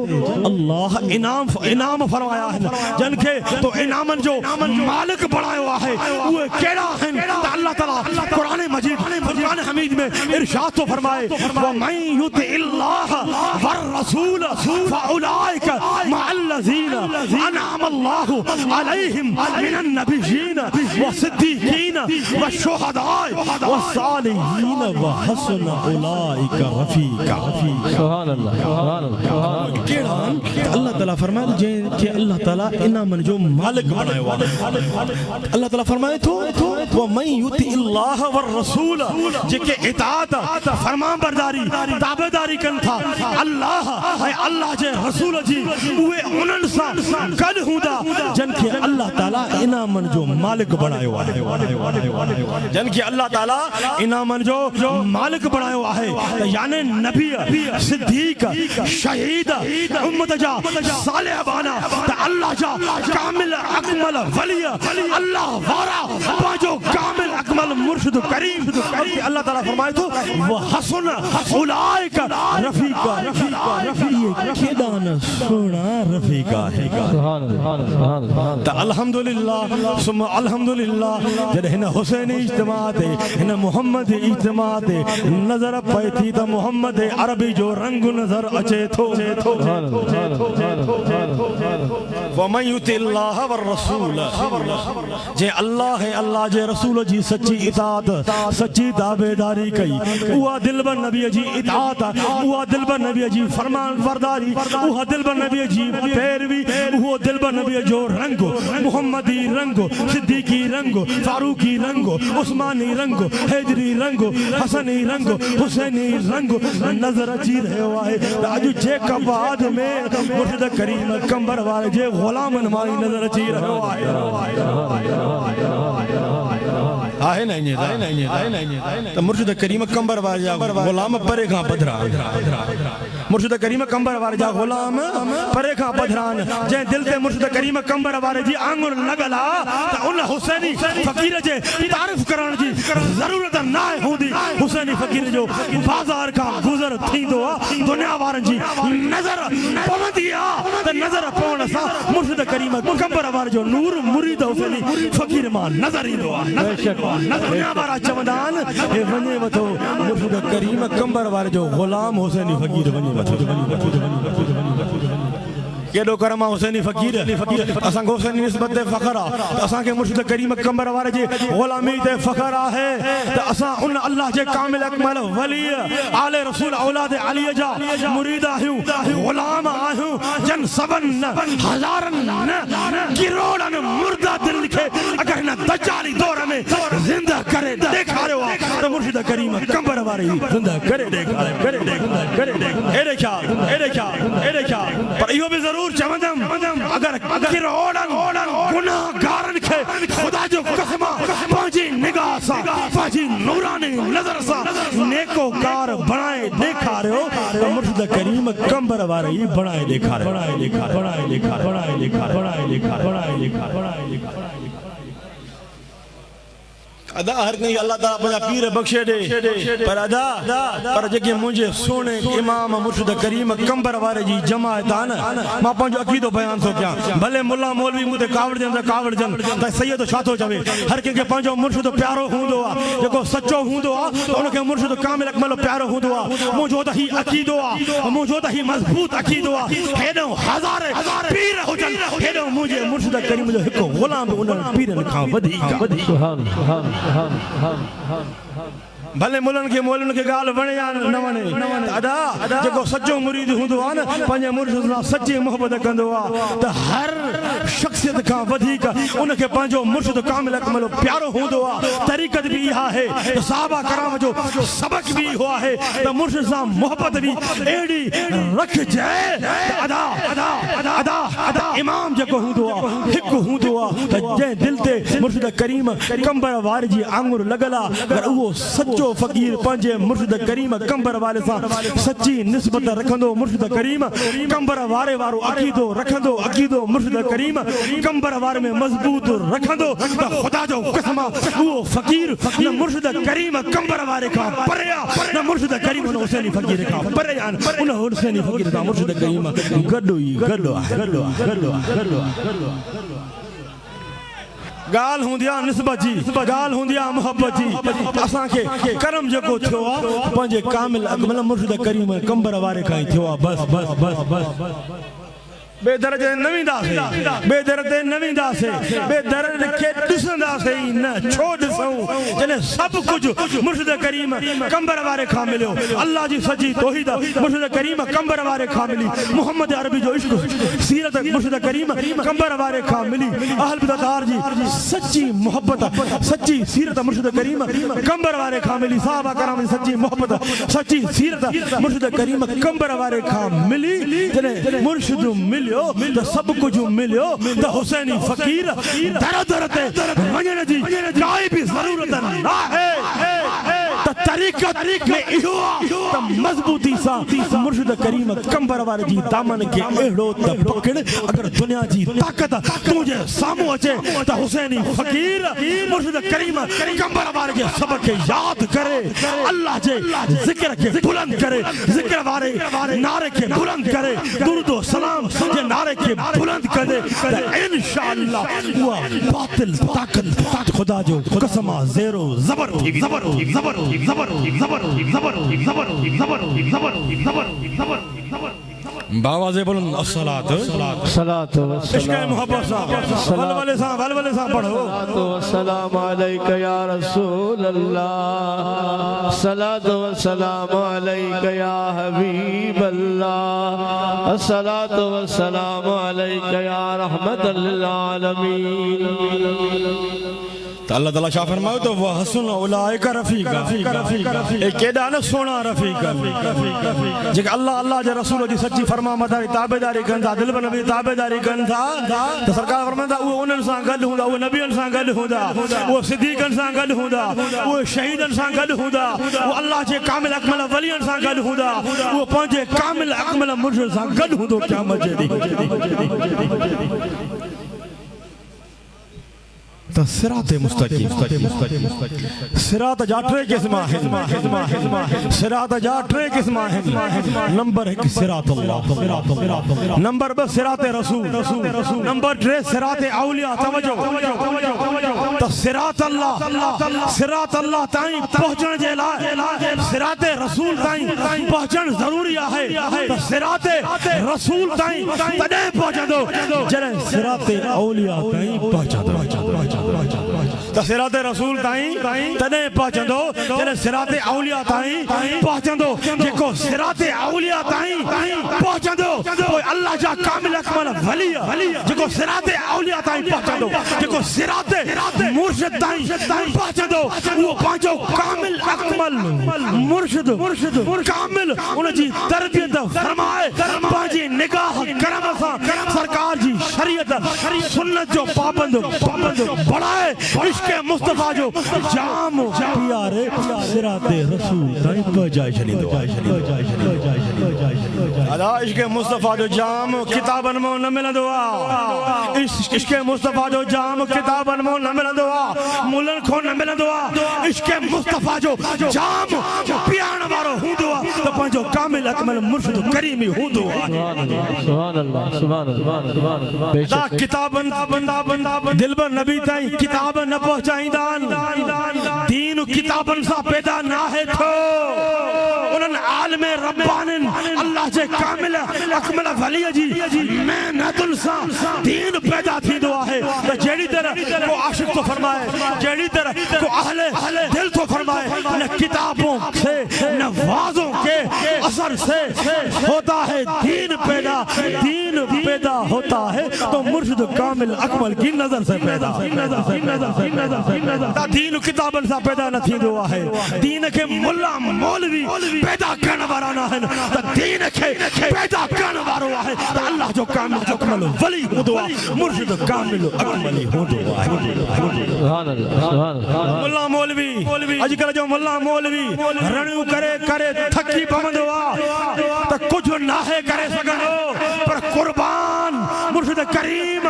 [SPEAKER 1] अल्लाह इनाम फरमाया है, जन खे तो इनामन जो मालिक बणायो आहे। उहे कहिड़ा आहिनि? त अल्लाह ताला कुरान मजीद फुरकान हमीद में इरशाद तो फरमाए व मन युतिइल्लाह वर रसूल फउलाइका मअल्लज़ीना अनअम अल्लाहु अलैहिम मिनन नबिय्यीन व सिद्दीकीन व शुहदाए व सालिहीन व हसन उलाइका रफीका। सुभान अल्लाह, सुभान अल्लाह। केड़ा अल्लाह ताला फरमाए जे के अल्लाह ताला इनामन जो मालिक बनायो आहे। अल्लाह ताला फरमाए थो व मन युतिइल्लाह वर रसूल, जेके इताअत फरमान बरदारी ताबेदारी कन था अल्लाह ऐं अल्लाह जे रसूल जी, उहे उन्हनि सां गॾु हूंदा जन खे अल्लाह ताला इनामन जो मालिक बनायो आहे। जन खे अल्लाह ताला इनामन जो मालिक बनायो आहे। यानी नबी, सिद्दीक, शहीद, उम्मत जा सालिह बाना, त अल्लाह जा कामिल अकमल वली अल्लाह वारा पंहिंजो कामिल अकमल मुर्शिद करीम। अल्लाह ताला फरमाए थो व हसन उलाइका रफीका। केॾा न सुहिणा रफीका है। त अल्हम्दुलिल्लाह सुम अल्हम्दुलिल्लाह, जॾहिं हिन हुसैनी इज्तिमा ते हिन मोहम्मद इज्तिमा ते नज़र पए थी त मोहम्मद अरबी जो रंग नज़र अचे थो। वमन युतिइल्लाह वर रसूल, जे अल्लाह ऐं अल्लाह जे रसूल जी सच्ची इताअत सच्ची ताबेदारी कई, उहा दिलबर नबी जी इताअत, उहा दिलबर नबी जी फरमान बरदारी, उहा दिलबर नबी जी पैरवी, उहो दिलबर नबी जो रंग, मुहम्मदी रंग, सिद्दीकी रंग, फारूकी रंग, उस्मानी रंग, हैदरी रंग, हसनी रंग, हुसैनी रंग नज़र अची रहियो आहे। अॼु जे कबाद में मुर्शिद करीम कंबर वारे जे ग़ुलामनि मां नज़र अची रहियो आहे। आहे न इने त मुर्शिद करीम कंबर वारे जा गुलाम परे खां पधरान मुर्शिद करीम कंबर वारे जा गुलाम परे खां पधरान जे दिल ते मुर्शिद करीम कंबर वारे जी आंगुर लगल आ त उन हुसैनी फकीर जे तारीफ करण जी जरूरत ना होंदी हुसैनी फकीर जो बाजार का गुजर थींदो आ दुनिया वारन जी नजर पवंदी आ त नजर पवण सां मुर्शिद करीम कंबर वारे जो नूर मुरीद हुसैनी फकीर मां नजर ईंदो आ दुनिया वारा चवंदा आहिनि हे वञे वठो मुर्शिद करीम कंबर वारे जो गुलाम हुसैनी फकीर वञे वठो केडो करम हुसैनी फकीर असां को हुसैनी निस्बत ते फखर आ असां के मुर्शिद करीम कंबर वारे जी गुलामी ते फखर आहे त असां उन अल्लाह जे कामिल अकमल वली आले रसूल औलाद अली जा मुरीद आहियूं गुलाम आहियूं जन सबन हजारन करोड़न मुर्दा दिल के अगर न दज्जाली दौर में जिंदा करे देखारियो त मुर्शिद करीम कंबर वारे जिंदा करे देखारे एड़े ख्याल पर इहो भी जरूर चवंदम अगर करोड़न गुनाहगारन के खुदा जो कसम पंहिंजी निगाह सां पंहिंजी नूरानी नज़र सां नेकोकार बणाए ॾेखारियो त मुर्शिद करीम कंबर वारे ई बणाए ॾेखारे अदा हर कहीं अल्लाह ताला अपना पीर बख्शे दे पर अदा पर जेके मुझे सोने इमाम मुर्शिद करीम कंबर वारे जी जमात आन मां पंहिंजो अकीदो बयान थो कयां भले मुल्ला मौलवी मुते कावड़जन त सैयद छा थो चवे हर कंहिंखे पंहिंजो मुर्शिद प्यारो हूंदो आ जेको सच्चो हूंदो आ उनखे मुर्शिद कामिल अकमल प्यारो हूंदो आ मुंहिंजो त ही अकीदो आ मुंहिंजो त ही मज़बूत अकीदो आ हेॾो हज़ार पीर हुजन हेॾो मुंहिंजे मुर्शिद करीम जो हिकु गुलाम उन पीरनि खां वधीक भले मुलन के मौलन के गाल वणे या न वणे अदा जेको सच्चो मुरीद हूंदो आ न पंहिंजे मुर्शिद सां सच्ची मोहब्बत कंदो आ त हर शख्सियत खां वधीक उनखे पंहिंजो मुर्शिद कामिल अकमल प्यारो हूंदो आ तरीक़त भी इहा है त साहबा कराम जो सबक भी इहो आहे त मुर्शिद सां मोहब्बत भी एड़ी रखजे अदा इमाम जेको हूंदो आ हिकु हूंदो आ त जंहिं दिल ते मुर्शिद करीम कंबर वारे जी आंगुर लगल आ अगर उहो सच्चो फकीर पंहिंजे मुर्शिद करीम कंबर वारे सां सच्ची निस्बत रखंदो मुर्शिद करीम कंबर वारे वारो अकीदो रखंदो अकीदो मुर्शिद करीम कंबर वारे में मजबूत रखंदो त खुदा जो कसम उहो फकीर न मुर्शिद करीम कंबर वारे खां परे आ न मुर्शिद करीम उन हुसैनी फकीर खां परे आ उन हुसैनी फकीर सां मुर्शिद करीम गॾु गाल हुंदिया निस्बत जी गाल हुंदिया मोहब्बत जी असां के करम जेको थियो आ पंहिंजे कामिल अकमल मुर्शिद करीम कंबर वारे खां थियो आ बस बेदर्द नवींदासे बेदर्द नवींदासे बेदर्द के ॾिसंदासे न छो ॾिसूं जने सब कुछ मुर्शिद करीम कंबर वारे खां मिलियो अल्लाह जी सच्ची तौहीद मुर्शिद करीम कंबर वारे खां मिली मोहम्मद अरबी जो इश्क सीरत मुर्शिद करीम कंबर वारे खां मिली अहल बिदअतार जी सच्ची मोहब्बत सच्ची सीरत मुर्शिद करीम कंबर वारे खां मिली साहबा कराम जी सच्ची मोहब्बत सच्ची सीरत मुर्शिद करीम कंबर वारे खां मिली जने मुर्शिद मिली त सब कुछ मिलियो त हुसैनी फकीर दर ते वञण जी काई भी जरूरत न आहे त तरीक़त में इहो त मजबूती सां मुर्शिद करीम कंबर वारे जी दामन के एड़ो त पकड़ अगर दुनिया जी ताकत तुझे सामू अचे त हुसैनी फकीर मुर्शिद करीम कंबर वारे जे सबक के याद करे अल्लाह जे जिक्र के बुलंद करे जिक्र वारे नारे के बुलंद करे दुरूद व सलाम जे नारे के बुलंद करे इंशाअल्लाह हुआ बातिल ताकत खुदा जो कसम ज़ेरो ज़बर बावाज़े बुलंद अस्सलात सलात इश्क़ मोहब्बत सा वलवले सा पढ़ो
[SPEAKER 2] सलाम अलैका या रसूल अल्लाह सलातो व सलाम अलैका या हबीब अल्लाह सलातो व सलाम अलैका या रहमतल लिल आलमीन
[SPEAKER 1] तो अल्लाह ताला शाह फरमायो तो वह हसन उलाइका रफीका एक केड़ा न सोना रफीका जे अल्लाह अल्लाह जे रसूल जी सच्ची फरमा मदारी ताबेदारी कंदा दिल बन नबी ताबेदारी कंदा तो सरकार फरमांदा वो उन्हनि सां गॾु हूंदा वो नबियनि सां गॾु हूंदा वो सिद्दीक़नि सां गॾु हूंदा वो शहीदनि सां गॾु हूंदा वो अल्लाह जे कामिल अकमल वलियनि सां गॾु हूंदा वो पंहिंजे कामिल अकमल मुर्शिद सां गॾु हूंदो क़यामत जे ॾींहुं तो सिराते मुस्तकीम सिरात जा टे क़िस्म आहिनि सिरात जा टे क़िस्म आहिनि नंबर 1 सिरात अल्लाह नंबर 2 सिरात रसूल नंबर 3 सिरात औलिया तवज्जो तो सिरात अल्लाह ताईं पहुंचण जे लाइ सिरात रसूल ताईं पहुंचण ज़रूरी आहे तो सिरात रसूल ताईं तॾहिं पहुचंदो जॾहिं सिरात औलिया ताईं पहुचंदो तो सिरात रसूल ताईं तॾहिं पहुचंदो जॾहिं सिरात औलिया ताईं पहुचंदो जेको सिरात औलिया ताईं पहुचंदो पोइ अल्लाह जा कामिल अकमल वली जेको सिरात औलिया ताईं पहुचंदो जेको सिरात मुर्शिद ताईं पहुचंदो उहो पंहिंजो कामिल अकमल मुर्शिद कामिल उन जी तरबियत फरमाए पंहिंजी निगाह करम सां सरकार जी शरीयत सुन्नत जो पाबंद बढ़ाए इश्क़ मुस्तफा जो जाम प्यारे सिराते रसूल ताईं पहुंचाए छॾींदो अदा इश्क़ मुस्तफा जो जाम किताबनि में न मिलंदो आहे इश्क़ मुस्तफा जो जाम किताबनि में न मिलंदो आहे मुलनि खां न मिलंदो आहे इश्क़ मुस्तफा जो जाम पियाण वारो हूंदो आहे त पंहिंजो कामिल अकमल मुर्शिद करीमी हूंदो आहे सुभान अल्लाह किताबनि दिलबर नबी ताईं किताब न पहुचाईंदा दीन किताबनि सां पैदा न आहे थो उन्हनि आलिम रब्बानिन अल्लाह जे कामिल अकमल वली जी मेहनतुनि सां दीन पैदा थींदो आहे त जहिड़ी तरह को आशिक तो फरमाए जहिड़ी तरह को अहले दिल तो फरमाए न किताबों से न वाज़ों के असर से होता है दीन पैदा होता है तो मुर्शिद कामिल अकमल की नजर से पैदा दीन किताबनि सां पैदा न थींदो आहे दीन खे मुल्ला मौलवी पैदा करण वारा न आहिनि त दीन खे पैदा करण वारो आहे त अल्लाह जो कामिल अकमल वली हूंदो आहे मुर्शिद कामिल अकमल हूंदो आहे सुभान अल्लाह मुल्ला मौलवी अॼुकल्ह जो मुल्ला मौलवी रणियूं करे थकी पवंदो आहे त कुझु नाहे करे सघंदो पर कुर्बान मुर्शिद करीम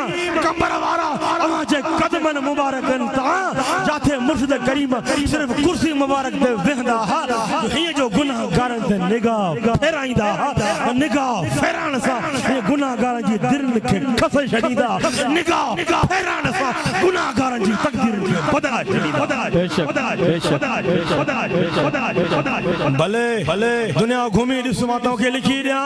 [SPEAKER 1] कंबर वारा अवां जे कदमनि मुबारकनि तां जाथे मुर्शिद करीम सिर्फ कुर्सी मुबारक ते वेहंदा हीअं जो गुनाहगारनि ते निगाह फेराईंदा निगाह फेराइण सां गुनाहगारनि जी दिलि खे खसे छॾींदा निगाह फेराइण सां गुनाहगारनि जी तक़दीर खे बदलाए छॾींदा भले दुनिया घुमी ॾिस मां तव्हांखे लिखी ॾियां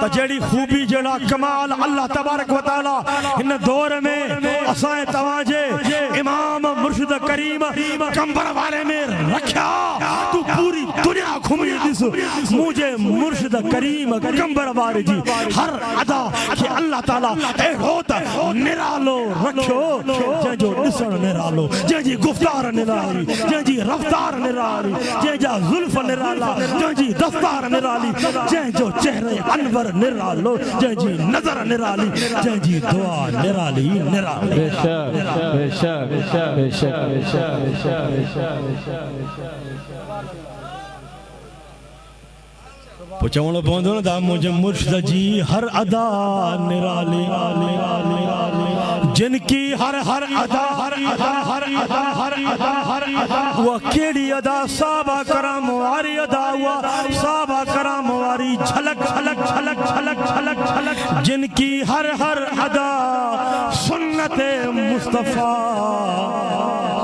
[SPEAKER 1] त जहिड़ी खूबी जहिड़ा कमाल अल्लाह तबारक व तआला हिन दौर में असां तव्हांजे इमाम मुर्शिद करीम कंबर वारे में रखिया तू पूरी दुनिया घुमी ॾिस मुझे मुर्शिद करीम कंबर वारे जी हर अदा खे अल्लाह ताला अहिड़ो त निरालो रखियो जंहिंजो ॾिसण निरालो जंहिंजी गुफ़्तार निराली जंहिंजी रफ़्तार निराली जंहिंजा ज़ुल्फ़ निराला जंहिंजी दस्तार निराली जंहिंजो चेहरे अनवर निरालो जंहिंजी नज़र निराली जंहिंजी दुआ निराली चवणो पवंदो न मुंहिंजे मुर्शिद जी हर अदा निराली जिनकी हर अदा वो केड़ी अदा साहबा कराम वारी अदा हुआ साहबा कराम वारी झलक जिनकी हर अदा सुन्नत मुस्तफा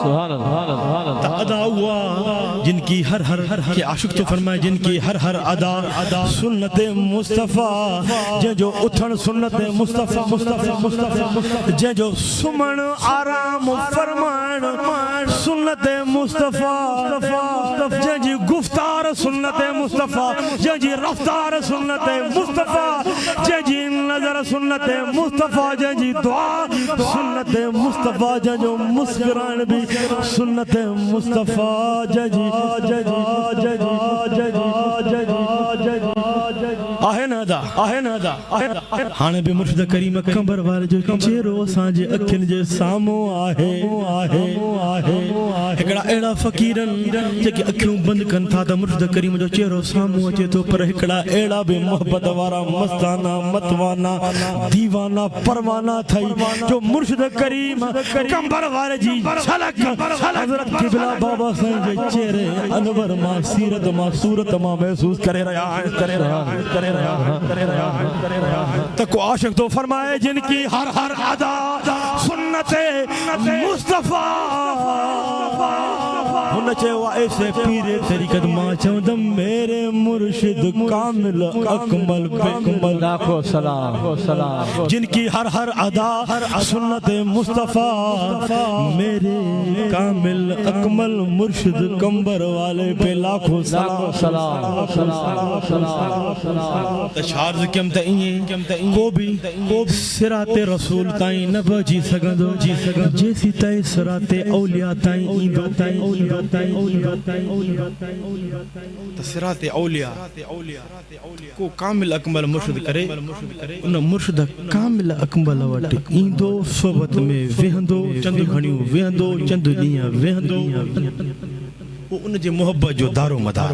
[SPEAKER 1] सुभान अल्लाह अदा हुआ जिनकी हर के आशिक तो फरमाए जिनकी हर अदा सुन्नत मुस्तफा जो उठन सुन्नत मुस्तफा जो सुमन आराम फरमान सुन्नत मुस्तफा जी गुफ्तार सुन्नत मुस्तफा जी रफ्तार सुन्नत मुस्तफा जी नजर सुन्नत मुस्तफा जी दुआ सुन्नत मुस्तफा जो मुस्कुरान भी सुन्नत मुस्तफा जी आहे नदा हाणे भी मुर्शिद करीम कंबर वाले जो चेहरो असांजे अखियुनि जे साम्हूं आहे हिकिड़ा अहिड़ा फ़क़ीरन जेके अखियूं बंदि कनि था त मुर्शिद करीम जो चेहरो साम्हूं अचे थो पर हिकिड़ा अहिड़ा बि मोहब्बत वारा मस्ताना मतवाना दीवाना परवाना थई जो मुर्शिद करीम कंबर वाले जी झलक हज़रत क़िबला बाबा साईं जे चेहरे अनवर मां सीरत मां सूरत मां महसूस करे रहा तो को आशिक तो फरमाए जिनकी हर हर अदा सुन्नत मुस्तफा हुन चयो ऐसे पीरे तरीक़त मां चवंदम मेरे मुर्शिद कामिल अकमल बेकमल
[SPEAKER 2] लाखों सलाम
[SPEAKER 1] जिनकी हर हर अदा सुन्नत मुस्तफा मेरे कामिल अकमल मुर्शिद कंबर वाले पे लाखों सलाम तशार्ज कम त इए को भी सिराते रसूल ताई न बजी सगंदो जेसी ताई सिराते औलिया ताई ईंदो त सिराते औलिया को कामिल अकमल मुर्शिद करे उन मुर्शिद कामिल अकमल वट ईंदो सोबत में वेहंदो चंद घणियूं वेहंदो चंद ॾींहं वेहंदो वो उन जे मोहब्बत जो दारो मदार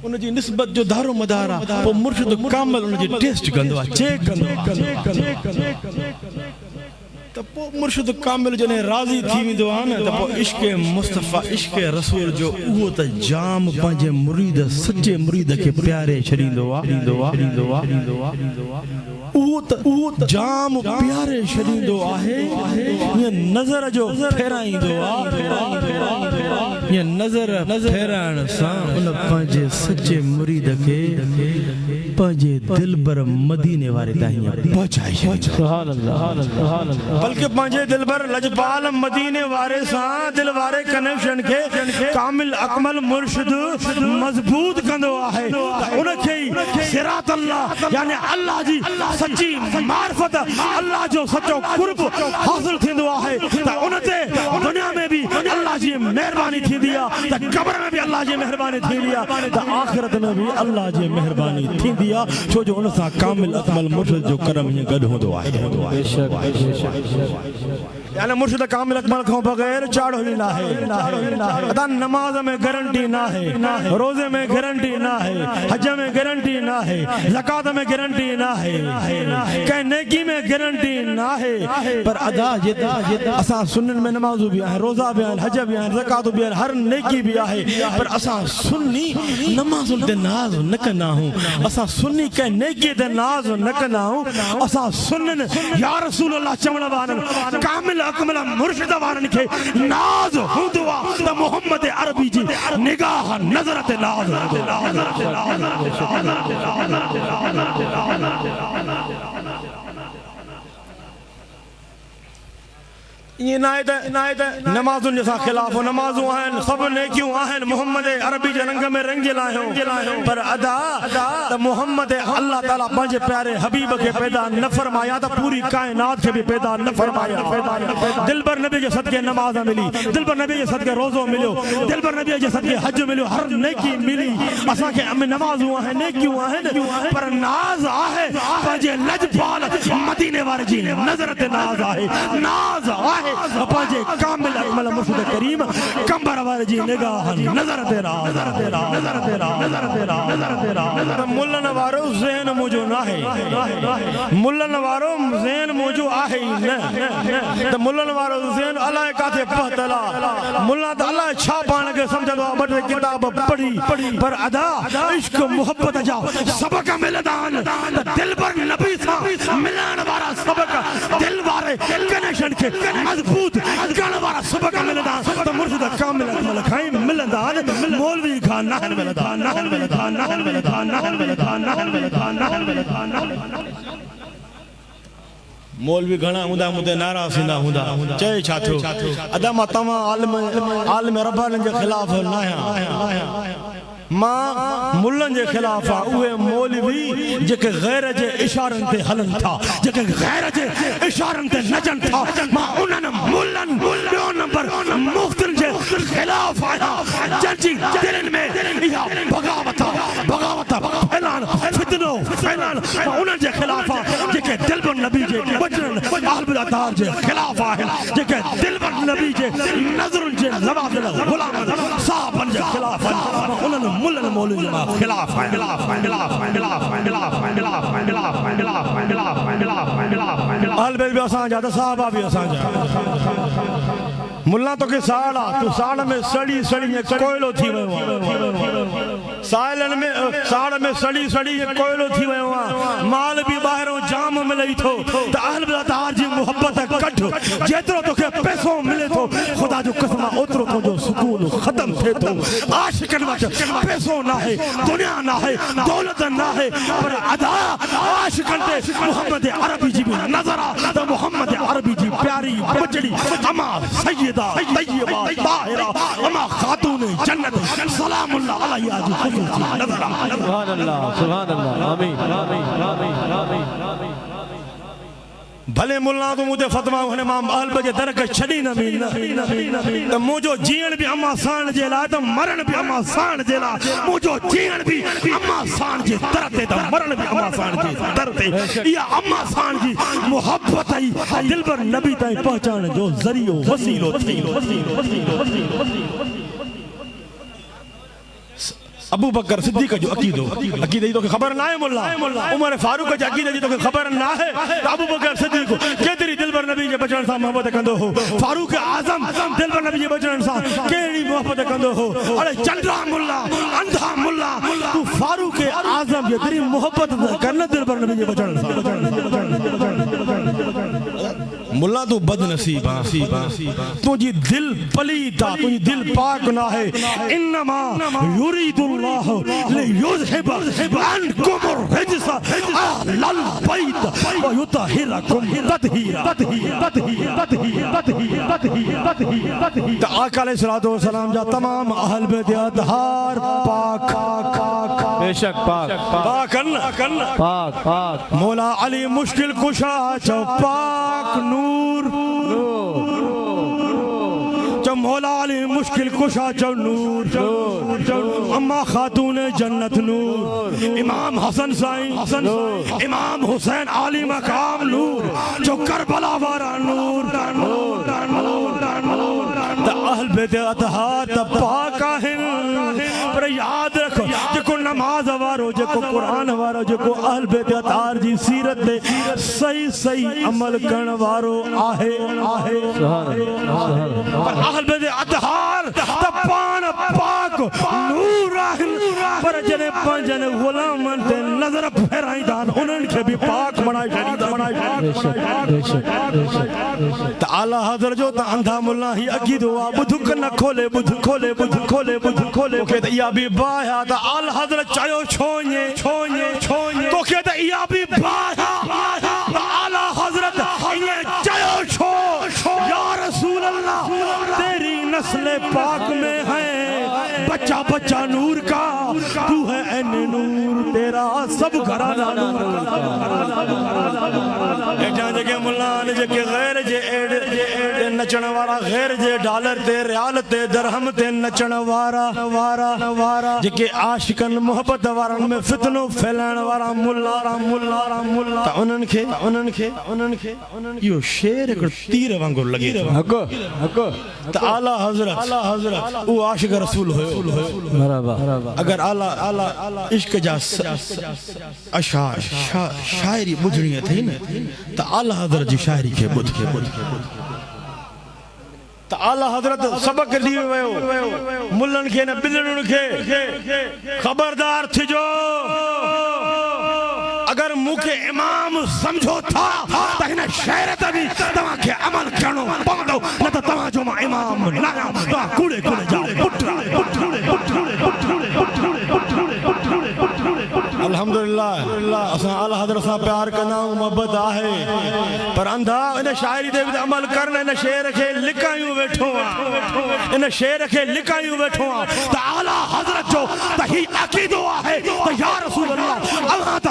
[SPEAKER 1] उन जी निस्बत जो दारो मदार आहे पोइ मुर्शिद कामिल उन जी टेस्ट कंदो आहे चेक कंदो त पोइ मुर्शिद कामिल जॾहिं राज़ी थी वेंदो आहे न त पोइ इश्क़ मुस्तफ़ा इश्क़ रसूल जो उहो त जाम पंहिंजे मुरीद सचे मुरीद खे प्यारे छॾींदो आहे उहो त जाम प्यारे छॾींदो आहे हीअं नज़र जो फेराईंदो आहे हीअं नज़र फेराइण सां उन पंहिंजे सचे मुरीद खे पंहिंजे दिलबर मदीने वारे ताईं पहुचाए
[SPEAKER 2] सुभान अल्लाह
[SPEAKER 1] बल्कि पंहिंजे दिलबर लजपाल मदीने वारे सां दिल वारे कनेक्शन खे कामिल अकमल मुर्शिद मज़बूत कंदो आहे त उन खे सिरात अल्लाह यानी अल्लाह जी सच्ची मार्फत अल्लाह जो सचो कुर्ब हासिल थींदो आहे त उन ते दुनिया में भी अल्लाह जी मेहरबानी थींदी आहे त क़ब्र में भी अल्लाह जी मेहरबानी थींदी आहे त आखिरत में भी अल्लाह जी मेहरबानी थींदी आहे छो जो उन सां कामिल अकमल मुर्शिद जो करम हीअं गॾु हूंदो आहे यानी मुर्शिद कामिल अकमल खां बगैर चाड़ो ही ना है अदा नमाज में गारंटी ना है रोजे में गारंटी ना है हज में गारंटी ना है ज़कात में गारंटी ना है कहीं नेकी में गारंटी ना है पर अदा असा सुन्नन में नमाज़ भी है रोजा भी है हज भी है ज़कात भी है हर नेकी भी है पर असा सुन्नी नमाज दे नाज न कंदा हूं असा सुन्नी के नेकी दे नाज न कंदा हूं असा सुन्नन या रसूल अल्लाह चवण वारन कामिल अकमल मुर्शिद वारन खे नाज हूंदो आहे त मोहम्मद अरबी जी निगाह नज़र ते नाज ये नायत नमाज़ुनि जे खिलाफ नमाज़ूं आहिनि सभु नेकियूं आहिनि मोहम्मद अरबी जे रंग में रंगियल आहियूं पर अदा त मोहम्मद अल्लाह ताला पंहिंजे प्यारे हबीब खे पैदा न फरमाया त पूरी कायनात खे भी पैदा न फरमाया दिलबर नबी जे सदके नमाज़ मिली दिलबर नबी जे सदके रोज़ो मिलियो दिलबर नबी जे सदके हज मिलियो हर नेकी मिली असांखे नमाज़ूं आहिनि नेकियूं आहिनि पर नाज़ आहे पंहिंजे लजपाल मदीने वारे जी नज़र ते नाज़ आहे नाज़ आहे पंहिंजे कामिल अकमल मुर्शिद करीम कंबर वारे जी निगाह नज़र ते राज़ मुल्लन वारो ज़हन मुंहिंजो न आहे मुल्लन वारो ज़हन मुंहिंजो आहे ई न त मुल्लन वारो ज़हन अलाए काथे पहुतल आहे मुल्ला त अलाए छा पाण खे सम्झंदो आहे ॿ टे किताब पढ़ी पर अदा इश्क मोहब्बत जा सबक मिलंदा आहिनि त दिलबर नबी सां मिलण वारा सबक दिल वारे कनेक्शन खे मज़बूत करण वारा सबक मिलंदा त मुर्शिद कामिल अकमल खां मिलंदा मौलवी खां न मिलंदा मौलवी घणा हूंदा मुदे नाराज़ थींदा हूंदा चए छा थियो अदा मां तव्हां आलिम रब्बानी जे खिलाफ़ न आहियां मां मुल्लन जे खिलाफ उहे मौलवी जेके गैर जे इशारन ते हलन था, जेके गैर जे इशारन ते नचन था, मां उन्हनि मुल्लन ॿियो नंबर मुफ्तन जे खिलाफ आया जंहिंजी दिलनि में इहा बगावत फैलान फितनो फैलान, मां उन्हनि जे खिलाफ जेके दिलबर नबी जे वचननि अहल अतार जे खिलाफ आहिनि, जेके दिलबर नबी जे नज़रुनि जे नवाज़िल गुलामनि साहबनि जे खिलाफ आहिनि, उन्हनि मुल्लन मौलवी जे खिलाफ अहल बैत भी असांजा त साहबा भी असांजा। मुल्ला तो के साल आ तू साल में सड़ी सड़ी ये कोयलो थी वयो, सालन में साल में सड़ी सड़ी ये कोयलो थी वयो, माल भी बाहरों जाम मिले थो त अहल बैत जी मोहब्बत कठ जेतरो तो के पैसो मिले थो, खुदा जो कसम ओतरो तो जो सुकून खत्म थे तो। आशिकन वच पैसो ना है, दुनिया ना है, दौलत ना है, पर अदा आशिकन ते मोहम्मद अरबी जी भी नजर आ त मोहम्मद अरबी जी प्यारी बचड़ी अमा सैयदा तय्यबा ताहिरा अमा खातून जन्नत सलामुल्लाह अलैहा जी खुसूसी नजर आ।
[SPEAKER 2] सुभान अल्लाह आमीन आमीन आमीन आमीन।
[SPEAKER 1] भले मुल्ला तो मुझे फतवा होने मां अहल बजे दर के छड़ी न मिल तो मुझो जीवन भी अम्मा सान जे ला तो मरण भी अम्मा सान जे ला, मुझो जीवन भी अम्मा सान जे तरते तो मरण भी अम्मा सान जे तरते, या अम्मा सान जी मोहब्बत आई दिलबर नबी ताईं पहचान जो जरियो वसीलो थी। अबू बकर सिद्दीक जो अकीदो अकीदे तो खबर ना है मुल्ला, उमर फारूक जो अकीदे जी तो खबर ना है, अबू बकर सिद्दीक केतरी दिलबर नबी जे बचन सा मोहब्बत कंदो हो, फारूक आजम दिलबर नबी जे बचन सा केड़ी मोहब्बत कंदो हो। अरे चंद्रा मुल्ला अंधा मुल्ला तू फारूक आजम जे तेरी मोहब्बत करन दिलबर नबी जे बचन सा मुल्ला तू बदनसीब तुझी दिल पलीता तुझी दिल पाक ना है। इन्नमा युरीदुल्लाह लियुज़हिब अन्कुम अर्रिज्स अहलल बैत व युतहिरकुम तत्हीरा। त आका अलैहिस्सलातु वस्सलाम जा तमाम अहल बैत अतहार पाक
[SPEAKER 2] बेशक पाक
[SPEAKER 1] पाक
[SPEAKER 2] पाक पाक
[SPEAKER 1] मौला अली मुश्किल कुशा चौ पाक नूर चौ मौला अली मुश्किल कुशा चौ नूर अम्मा खातून जन्नत नूर, इमाम हसन साईं इमाम हुसैन आली मकाम नूर जो करबला वारा नूर। अहल बैत अतहार त पाक आहिनि, पर याद रखो जेको नमाज वारो जेको कुरान वारो जेको अहल बैत अतहार जी सीरत ते सही सही अमल करण वारो आहे पर अहल बैत अतहार त पान पाक नूर आहिनि, पर जने पंजन गुलामन ते नजर फेराईंदा उन्हनि खे बि पाक बणाए छॾींदा। त आला हज़रत जो त अंधा मुल्ला ही अकीदो आ बुध न खोले बुध खोले बुध खोले बुध खोले के त या भी बाया त आला हज़रत चयो छोने तोखे त या भी बाया आला हज़रत ये चयो छो या रसूल अल्लाह तेरी नस्ल पाक में है बच्चा बच्चा नूर का, तू है ऐन नूर तेरा सब घराना नूर एटा जगे मुल्ला ने जगे गैर जे एड नचण वारा गैर जे डॉलर ते रियाल ते दरहम ते नचण वारा जेके आशिकन मोहब्बत वारन में फितनो फैलाइण वारा मुल्ला त उन्हनि खे इहो शेर हिकड़ो तीर वांगुरु लॻे थो। त आला हज़रत उहो आशिक रसूल हुयो। अगर आला इश्क जा अशार शायरी ॿुधणी अथई न त आला हज़रत जी शायरी खे ॿुध त आला हज़रत सबक ॾी वियो मुल्लनि खे न ॿिलड़ुनि खे ख़बरदार थिजो, अगर मूंखे इमाम समझो था त हिन शहर ते बि तव्हांखे अमल करणो पवंदो, न त तव्हांजो मां इमाम न आहियां। तव्हां कूड़े जाओ अल्हम्दुलिल्लाह असां आला हज़रत सां प्यार कंदा आहियूं मोहब्बत आहे पर अंधा इन शाइरी ते बि अमल करन इन शेर खे लिकायूं वेठो आहे इन शेर खे लिकायूं वेठो आहे त आला हज़रत जो त ही अक़ीदो आहे त या रसूल अल्लाह अल्लाह त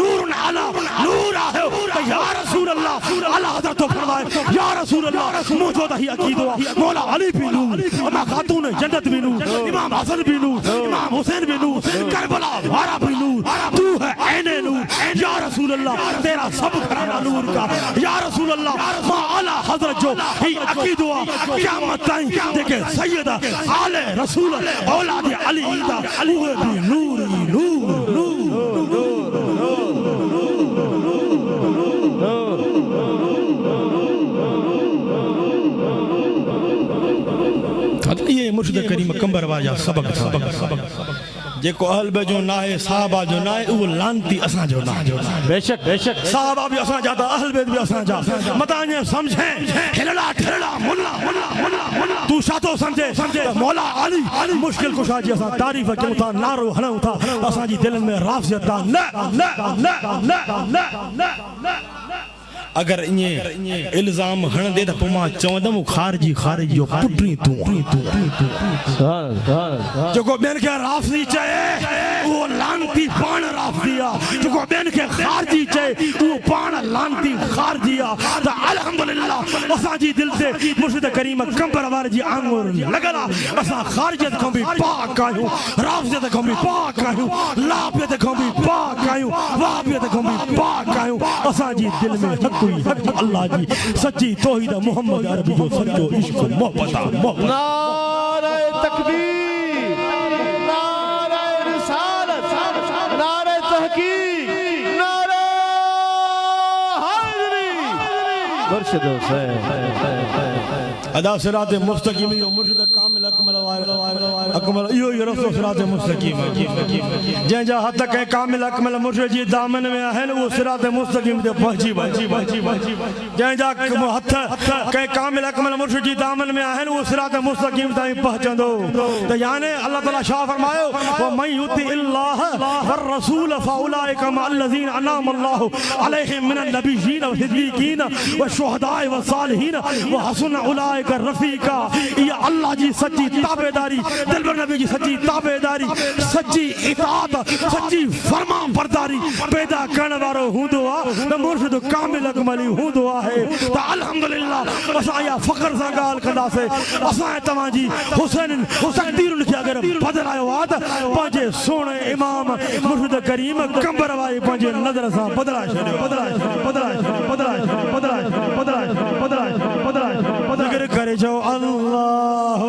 [SPEAKER 1] नूर अला नूर आहे त या रसूल अल्लाह आला हज़रत तो फरमाए या रसूल अल्लाह मुझो त ही अक़ीदो आहे मौला अली भी नूर अम्मा खातून जन्नत भी नूर इमाम हसन भी नूर इमाम हुसैन भी नूर करबला वाला भी नूर तू है ऐने नूर या रसूल अल्लाह तेरा सब घराना नूर का या रसूल अल्लाह मा आला हज़रत जो ही अक़ीदो आहे क़यामत ताईं जेके सैयद आले रसूल औलाद अली दा उहे भी नूर ही नूर ये मुर्शिद करीम कंबर वाजा सबक जेको अहल जो ना है साहबा जो ना है वो लानती असा जो ना
[SPEAKER 2] बेशक बेशक
[SPEAKER 1] साहबा भी असा जाता अहल बैत भी असा जा मताने समझे हिलड़ा ठेड़ा मुल्ला मुल्ला मुल्ला मुल्ला तू शातो समझे मौला अली मुश्किल कुशा जी असा तारीफ कयूं था नारो हणूं था असा जी दिल में राफ़ियत दा न अगर इने इल्जाम हण दे त पमा चवंदम खारजी खारिज जो पुटरी तू जो बेन के राफ़ी चाहे वो लानती पान राफ़िया जो बेन के खारजी चाहे वो पान लानती खारजिया त अल्हम्दुलिल्लाह असा जी दिल से मुर्शिद करीम कंबर वार जी आंगुर लगला असा खारजियत को भी पाक आयो राफ़ियत को भी पाक आयो लाफियत को भी पाक आयो वाबियत को भी पाक आयो असा जी दिल में हक अल्लाह जी सच्ची तौहीद मोहम्मद अरबी जो सच्चो इश्क मोहब्बत
[SPEAKER 2] नारे तकबीर नारे रिसालत नारे तहकीक नारे हैदरी मुर्शिद हुसैन
[SPEAKER 1] अदा सिरात मुस्तकीम यो मुर्शिद कामिल अकमल यो रस्तो सिरात मुस्तकीम जंहिंजा हथ के कामिल अकमल मुर्शिद जी दामन में आहिनि वो सिरात मुस्तकीम ते पहुंची जंहिंजा हथ के कामिल अकमल मुर्शिद जी दामन में आहिनि वो सिरात मुस्तकीम ताईं पहुंचंदो त यानी अल्लाह ताला शाह फरमायो व मन युति इल्लाह वर रसूल फउलाइका मअल्लज़ीन अनअम अल्लाहु अलैहिम मिनन नबिय्यीन व सिद्दीकीन व शुहदाए व सालिहीन व हसन उलाइका रफीका ये अल्लाह जी सच्ची ताबेदारी दिलबर नबी जी सच्ची ताबेदारी सच्ची इताअत सच्ची फरमा बरदारी पैदा करने वालो हुंदो आ त मुर्शिद कामिल अकमली हुंदो आहे त अल्हम्दुलिल्लाह असा या फखर सा गाल कंदा से असा तमा जी हुसैन तकदीरुन के अगर बदलायो आ त पंजे सोने इमाम मुर्शिद करीम कंबर वाई पंजे नजर सा बदला जिक्र करे जो अल्लाह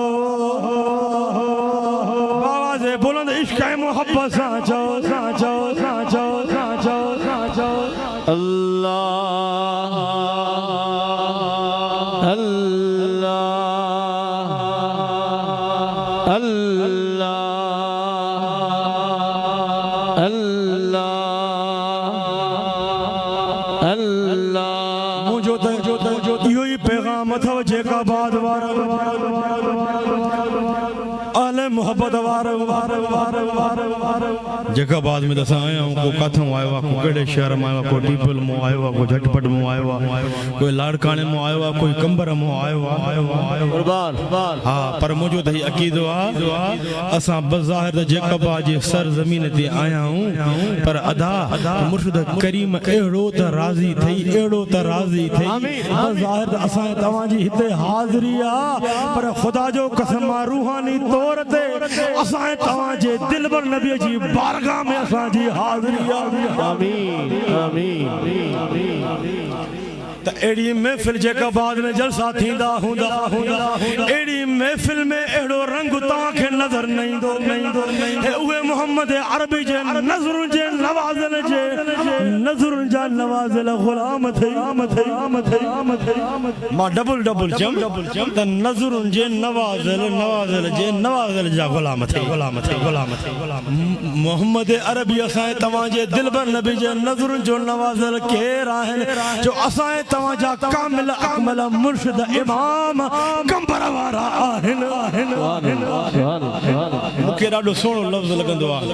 [SPEAKER 1] बाबा से बुलंद इश्क मोहब्बत साचो
[SPEAKER 2] अल्लाह अल्लाह अल्लाह अल्लाह अल्लाह
[SPEAKER 1] मुझो इहो ही पैगाम अथव जेका बाद वार अहले मोहब्बत वार जेका बाद में दसा आया हूं को कथों आयो को केड़े शहर में आयो को टीपल में आयो को झटपट में आयो कोई लाड़काने में आयो कोई कंबर में आयो
[SPEAKER 2] कुर्बान
[SPEAKER 1] हां पर मुझो त अकीदो आ असा बज़ाहिर जेका बाद जे सर जमीन ते आया हूं पर अदा मुर्शिद करीम एड़ो त राजी थई बज़ाहिर असा तवा जी हिते हाज़िरी आ पर खुदा जो कसम रूहानी तौर ते असा तवा जे दिलबर नबी जी बारगाह में असा जी हाज़िरी आ
[SPEAKER 2] आमीन आमीन
[SPEAKER 1] त एड़ी महफिल जेका बाद में जलसा थींदा हुंदा एड़ी महफिल में एड़ो रंग ता के नजर नहीं दो हे उहे मोहम्मद अरबी जे नजर जे नवाज़िल गुलाम थे मा डबल जम त नजर जे नवाज़िल जे नवाज़िल जा गुलाम थे मोहम्मद अरबी असा तवा जे दिलबर नबी जे नजर जो नवाज़िल केर आहन जो असा तवाजा कामिल अकमल मुर्शिद इमाम कंबर वारा आहिन मुखे ॾाढो सुहिणो लफ़्ज़ लॻंदो आहे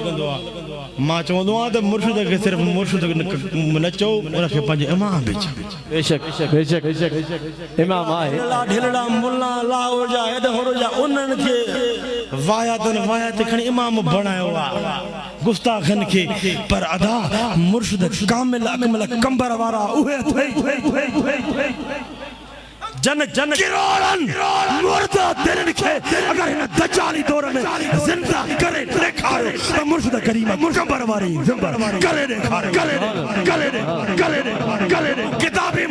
[SPEAKER 1] मां चवंदो आहियां त मुर्शिद खे सिर्फ़ मुर्शिद न चओ उनखे पंहिंजे इमाम बि चओ
[SPEAKER 2] बेशक बेशक बेशक इमाम आहे
[SPEAKER 1] ढिलड़ा मुल्ला लाहौर जा हेड होर जा उन्हनि खे वाया ते खणी इमाम बणायो आहे गुस्ताखन खे पर अदा मुर्शिद कामिल अकमल कंबर वारा उहे जन किरोड़न मुर्दा दिलनि खे अगर हिन दजाली दौर में जिंदा करे ॾेखारे त मुर्शिद करीम कंबर वारी ज़िंबर करे ॾेखारे करे किताबी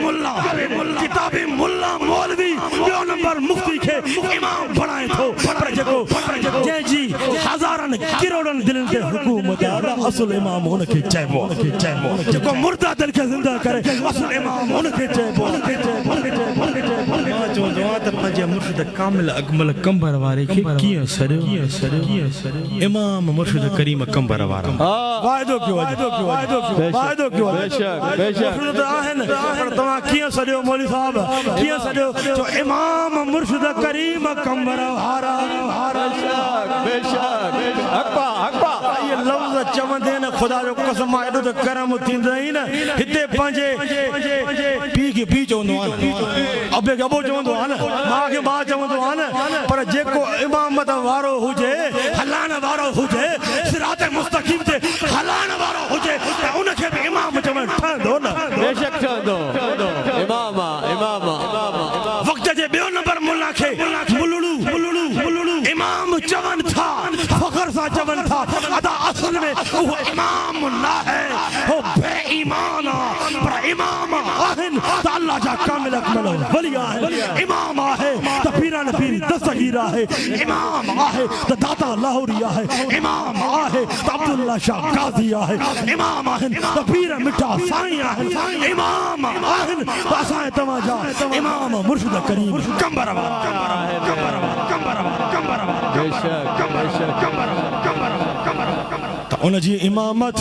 [SPEAKER 1] मुल्ला मौलवी ॿियो नंबर मुफ्ती खे इमाम बणाए थो पर जेको जंहिंजी हज़ारनि किरोड़नि दिलनि ते हुकूमत आहे असुल इमाम हुनखे चइबो जेको मुर्दा दिल खे ज़िंदा करे असुल इमाम हुनखे चइबो चवंदो आहियां त पंहिंजे मुर्शिद कामिल अकमल कंबर वारे खे कीअं सड़ियो इमाम मुर्शिद करीम कंबर वारा वाइदो कयो मुर्शिद आहिनि पर तव्हां कीअं सड़ियो मौलवी साहब कीअं सड़ियो जो इमाम मुर्शिद करीम कंबर वारा बेशक हक़ ये लफ़्ज़ चवंदे न ख़ुदा जो कसम एॾो त करम थींदो ई न हिते पंहिंजे पीउ खे पीउ चवंदो आहे अबे खे अबो चवंदो आहे न मां खे मां चवंदो आहे न पर जेको इमामत वारो हुजे हलाइण वारो हुजे सिरात मुस्तक़ीम ते हलाइण वारो हुजे त उनखे बि इमाम चवण ठहंदो न
[SPEAKER 2] बेशक ठहंदो इमाम
[SPEAKER 1] वक़्त जे ॿियो नंबर मुल्ला खे मुलुलू इमाम चवनि था फ़ख्र सां चवनि था अदा असल में उहो इमाम न आहे हो बेईमान पर इमाम आहिनि त अल्लाह जा कामिल अकमल वली आहे इमाम आहे त पीरान पीर दस्तगीर आहे इमाम आहे त दाता लाहौरी आहे इमाम आहे त अब्दुल्ला शाह गाज़ी आहे इमाम आहिनि त पीर मिठा साईं आहिनि इमाम आहिनि त असांजे तव्हांजा इमाम मुर्शिद करीम कंबर वारा उन जी इमामत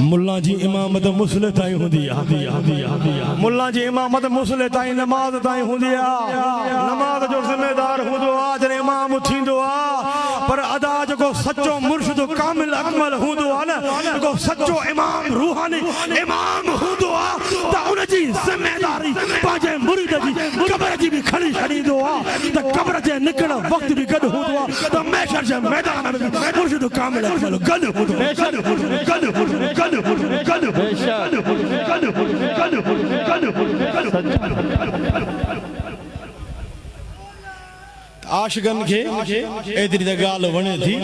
[SPEAKER 1] मुल्ला जी इमामत मुसले ताईं हूंदी आहे मुल्ला जी इमामत मुसले ताईं नमाज ताईं हूंदी आहे नमाज जो ज़िम्मेदार हूंदो आहे जॾहिं इमाम थींदो आहे पर अदा जेको सचो मुर्शिद कामिल अकमल हूंदो आहे न जेको सचो इमाम रूहानी इमाम हूंदो आहे त उन जी ज़िम्मेदारी पंहिंजे मुरीद जी क़ब्र जी बि खणी छॾींदो आहे त क़ब्र जे निकिरण वक़्तु बि गॾु हूंदो आहे त महशर जे मैदान में मुर्शिद कामिल गॾु हूंदो आशिकनि खे एतिरी त ॻाल्हि वणे थी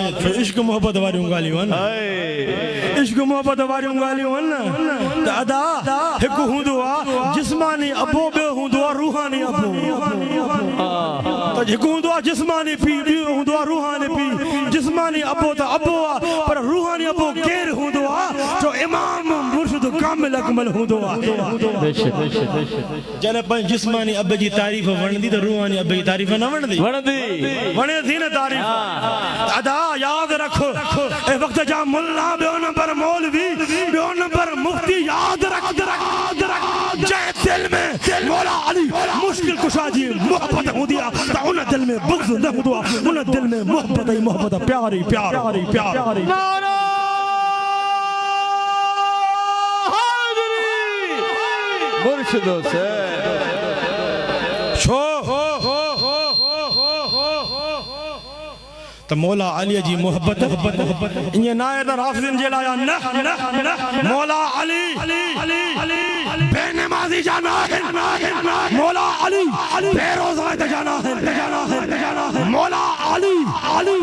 [SPEAKER 1] इश्क मोहब्बत वारियूं ॻाल्हियूं आहिनि इश्क मोहब्बत वारियूं ॻाल्हियूं आहिनि त अदा हिकु हूंदो आहे जिस्मानी अबो ॿियो हूंदो आहे रूहानी अबो त हिकु हूंदो आहे जिस्मानी पीउ ॿियो हूंदो आहे रूहानी पीउ जिस्मानी अबो त अबो आहे पर रूहानी अबो केरु हूंदो आहे जो इमाम मुर्शिद कामिल अकमल हूंदो आहे जॾहिं पंहिंजे जिस्मानी अब जी तारीफ़ वणंदी त रूहानी अब जी तारीफ़ न वणंदी वणे थी न तारीफ़ अदा यादि रखो ए वक़्त जा मुल्ला ॿियो नंबर मौलवी ॿियो नंबर मुफ्ती यादि रख जंहिं दिल में मौला अली मुश्किल कुशा जी मोहब्बत हूंदी आहे त उन दिल में बुग़्ज़ न हूंदो आहे उन दिल में मोहब्बत ई मोहब्बत प्यार
[SPEAKER 2] मुर्शिद से
[SPEAKER 1] छो त मौला अली जी मोहब्बत ईअं न आहे त हाफ़िज़नि जे लाइ न मौला अली बेनमाज़ी जा न आहिनि मौला अली बेरोज़गार जा न आहिनि मौला अली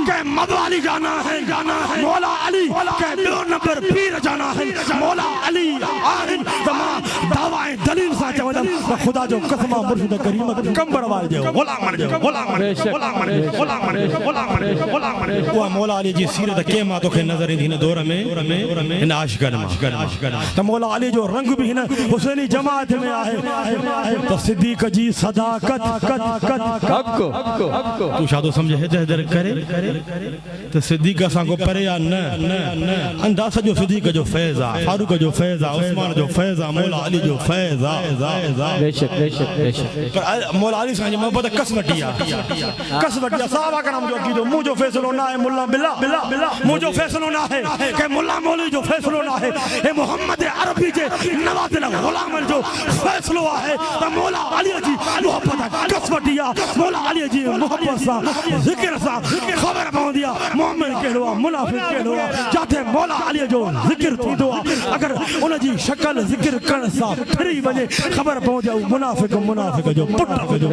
[SPEAKER 1] कंहिं मदवाली जा न आहिनि मौला अली कंहिं ॿियो नंबर पीर जा न आहिनि मौला अली आहिनि त मां दावा ऐं दलील सां चवंदुमि त ख़ुदा जो कसम मुर्शिद करीम कंबर वारे जो उहा मौला अली जी सीरत कंहिं मां तोखे नज़र ईंदी हिन दौर में हिन आशिक़नि मां त मौला अली जो रंग बि हिन हुसैनी जमात में आहे त सिद्दीक़ जी सदाकत तू छा थो सम्झे हैदर करे त सिद्दीक़ सां को परे या न अंदाज़ सॼो सिद्दीक़ जो फैज़ आहे फारूक जो फैज़ आहे उस्मान जो फैज़ आहे मौला अली जो फैज़ आहे
[SPEAKER 2] बेशक बेशक बेशक
[SPEAKER 1] पर मौला अली साईं जी मोहब्बत कसवटिया साहब का नाम जो की दो मुझे फैसलो ना है मुल्ला बिल्ला मुझे फैसलो ना है कि मुल्ला मौलवी जो फैसलो ना है ए मोहम्मद अरबी जे नवाज़िल गुलाम जो फैसलो है त मौला अली जी मोहब्बत कसवटिया मौला अली जी मोहब्बत सा जिक्र सा खबर पवंदी आहे मोमिन कहिड़ो आहे मुनाफिक कहिड़ो आहे जाते मौला अली जो जिक्र थींदो आहे अगर उन जी शक्ल जिक्र करण सां फिरी वञे खबर पवंदी आहे मुनाफिक जो पुट जो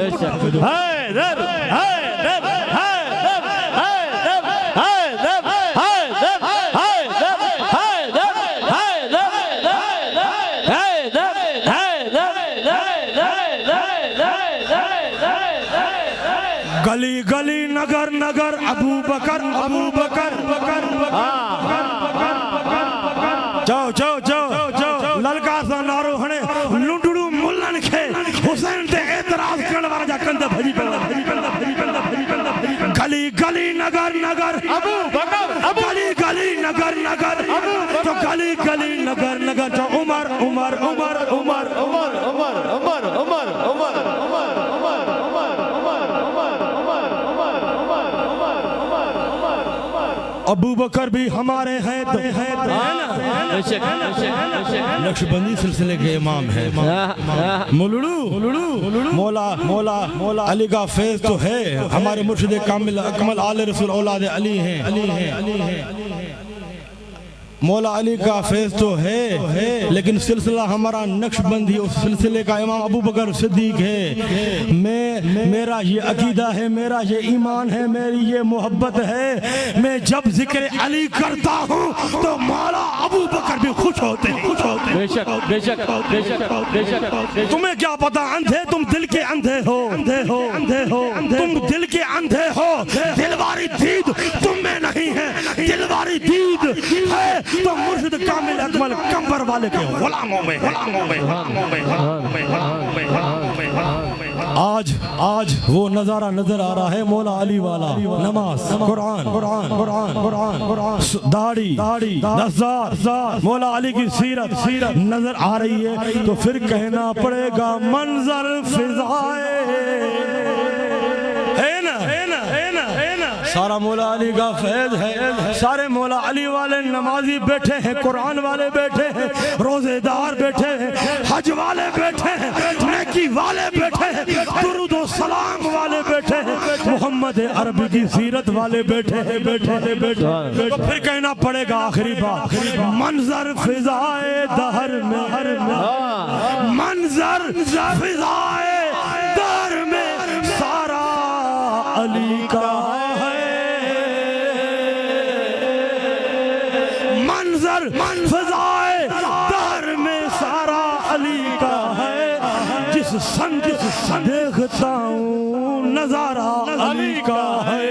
[SPEAKER 1] गली गली नगर नगर अबू बकर जाओ ललकार सा नारो हणे लुंडड़ू मुल्लन खे हुसैन ते एतराज करण वाला जा कंद भजी गली गली नगर नगर अबू बकर गली नगर तो गली नगर जो उमर अबू बकर भी हमारे हैं नक्शबंदी सिलसिले के इमाम है मुलुड़ू मौला अली का फैज तो है हमारे मुर्शिद कामिल अकमल आले रसूल औलाद अली हैं मौला अली का फैज तो है लेकिन सिलसिला हमारा नक्शबंदी उस सिलसिले का इमाम अबू बकर सिद्दीक है मेरा ये अकीदा है मेरा ये ईमान है मेरी ये मोहब्बत है मैं जब जिक्र अली करता हूँ तो मौला अबू बकर भी खुश होते
[SPEAKER 2] बेशक
[SPEAKER 1] तुम्हें क्या पता अंधे तुम दिल के अंधे हो तुम दिल के अंधे हो दिलवारी दीद तुम में नहीं है दिलवारी दीद है तो मुर्शिद कामिल अकमल कंबर वाले के गुलामों में आज वो नजारा नजर आ रहा है मौला अली वाला नमाज कुरान दाढ़ी नज़ार मौला अली की सीरत नजर आ रही है तो फिर कहना पड़ेगा मंजर फिजाए सारा मौला अली का फैज है सारे मौला अली वाले नमाजी बैठे हैं कुरान वाले बैठे हैं रोजेदार बैठे हैं हज वाले बैठे हैं नेकी वाले बैठे हैं दुरूद और सलाम वाले बैठे हैं मोहम्मद अरबी की सीरत वाले बैठे हैं तो फिर कहना पड़ेगा आखिरी बात मंजर फिजाए दहर में मंजर फिजाए दहर में सारा अली का फजाए दहर में सारा अली का है जिस संग देखता हूँ नजारा अली का है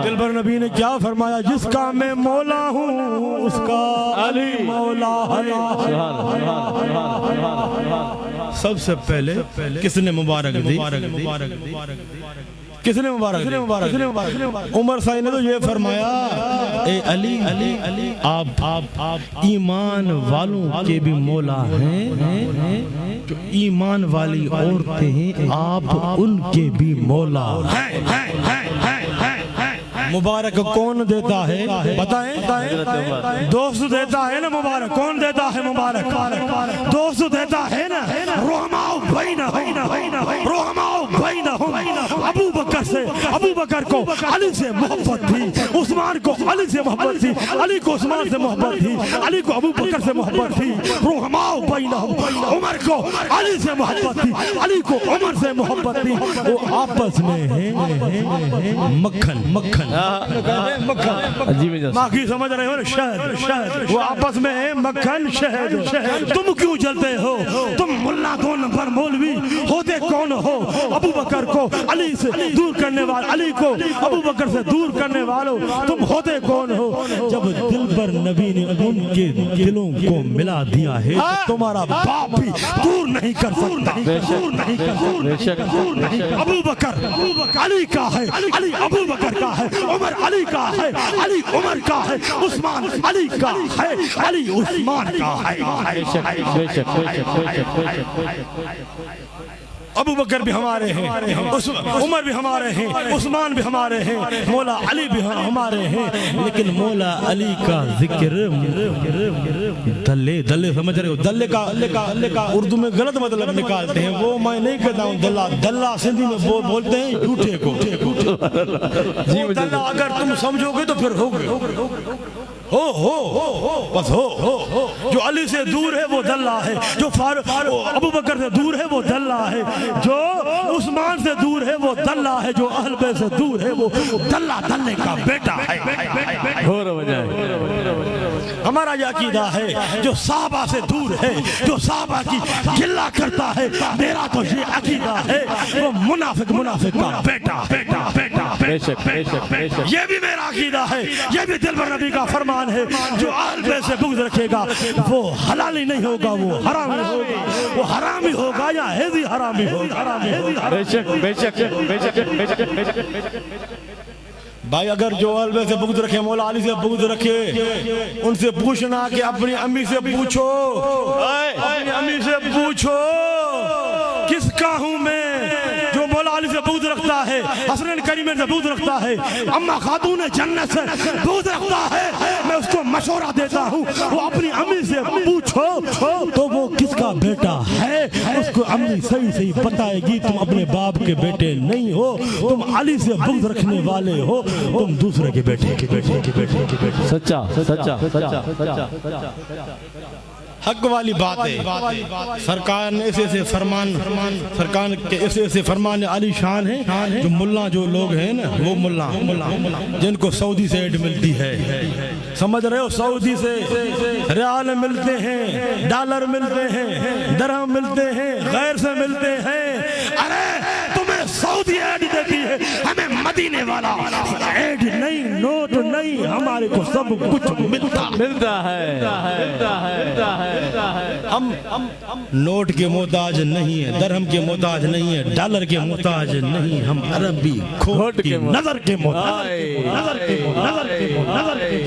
[SPEAKER 1] दिलबर नबी ने क्या फरमाया जिसका मैं मौला हूँ उसका अली मौला है सबसे पहले किसने मुबारक दी किसने मुबारक उमर साईं ने तो ये फरमाया ए अली आप ईमान वालों के भी मौला हैं जो ईमान वाली औरतें हैं आप उनके भी मौला हैं मुबारक कौन देता है बताएं दोस्त देता है ना मुबारक कौन देता है मुबारक दोस्त देता है ना रोहमाओ अबू बकर को अली से मोहब्बत थी उस्मान को अली से मोहब्बत थी अली को उस्मान से मोहब्बत थी अली को अबू बकर से मोहब्बत थी रोहमाओ बैनहुम उमर को अली से मोहब्बत थी अली को उमर से मोहब्बत थी वो आपस में है मक्खन माखी समझ रहे हो ना शहद वो आपस में है मक्खन शहद तुम क्यों जलते हो तुम मुल्ला 2 नंबर मौलवी होते कौन हो अबू बकर को अली से दूर करने वाले अली को अबू बकर से दूर करने वालों तुम होते कौन हो जब दिलबर नबी ने उनके दिलों को मिला दिया है तो तुम्हारा बाप भी दूर नहीं कर सकता अबू बकर अली का है अली अबू बकर का है उमर अली का है, अली उमर का है, उस्मान अली का है, अली उस्मान का है। अबू बकर भी हमारे हैं, उमर भी हमारे हैं, उस्मान भी हमारे हैं, मौला अली भी हमारे हैं। लेकिन मौला अली का जिक्र दल्ले दल्ले समझ रहे हो? दल्ले का उर्दू में गलत मतलब निकालते हैं, वो मैं नहीं कहता हूँ। दल्ला दल्ला सिंधी में बोलते हैं झूठे को। दल्ला अगर तुम समझोगे तो फिर होगे हो बस हो। जो अली से दूर है वो दल्ला है, जो अबू बकर से दूर है वो दल्ला है, जो उस्मान से दूर है वो दल्ला है, जो अहल बैत से दूर है वो दल्ला दल्ले का बेटा है। हमारा यह अकीदा है, जो साहबा से दूर है, जो साहबा की गिल्ला करता है, मेरा तो ये अकीदा है वो मुनाफिक का बेटा। ये भी मेरा अकीदा है, ये भी दिलबर नबी का फरमान है। जो अहल बैत से बुग़्ज़ रखेगा वो हलाली नहीं होगा, वो हरामी होगा, वो हरामी होगा या हेज़ी हरामी होगा। भाई अगर जो अहल बैत से बुग़्ज़ रखे, मौला अली से बुग़्ज़ रखे, उनसे पूछना कि अपनी अम्मी से पूछो, अपनी अम्मी से पूछो किसका हूं मैं। जो मौला अली से बुग़्ज़ रखता है, हसनैन करीमैन से बुग़्ज़ रखता है, अम्मा खातून जन्नत से बुग़्ज़ रखता है, मैं उसको मशवरा देता हूँ वो अपनी अम्मी से पूछो तो वो किसका बेटा है, उसको अम्मी सही बताएगी। तुम अपने बाप के बेटे नहीं हो, तुम अली से बुग़्ज़ रखने वाले हो, तुम दूसरे के बेटे।
[SPEAKER 2] सच्चा।
[SPEAKER 1] हक वाली बात है। सरकार ने ऐसे फरमान, सरकार के ऐसे फरमान आली शान है। जो मुल्ला जो लोग हैं ना, वो मुल्ला जिनको सऊदी से एड मिलती है, समझ रहे हो? सऊदी से रियाल मिलते हैं, डॉलर मिलते हैं, दरहम मिलते हैं, गैर से मिलते हैं। अरे तुम्हें सऊदी एड देती है, हमें मदीने वाला एड नहीं, नोट नहीं, हमारे को सब कुछ मिलता है। हम नोट के मोहताज नहीं है, दरहम के मोहताज नहीं है, डॉलर के मोहताज नहीं, हम अरबी खोट की नजर के मोहताज।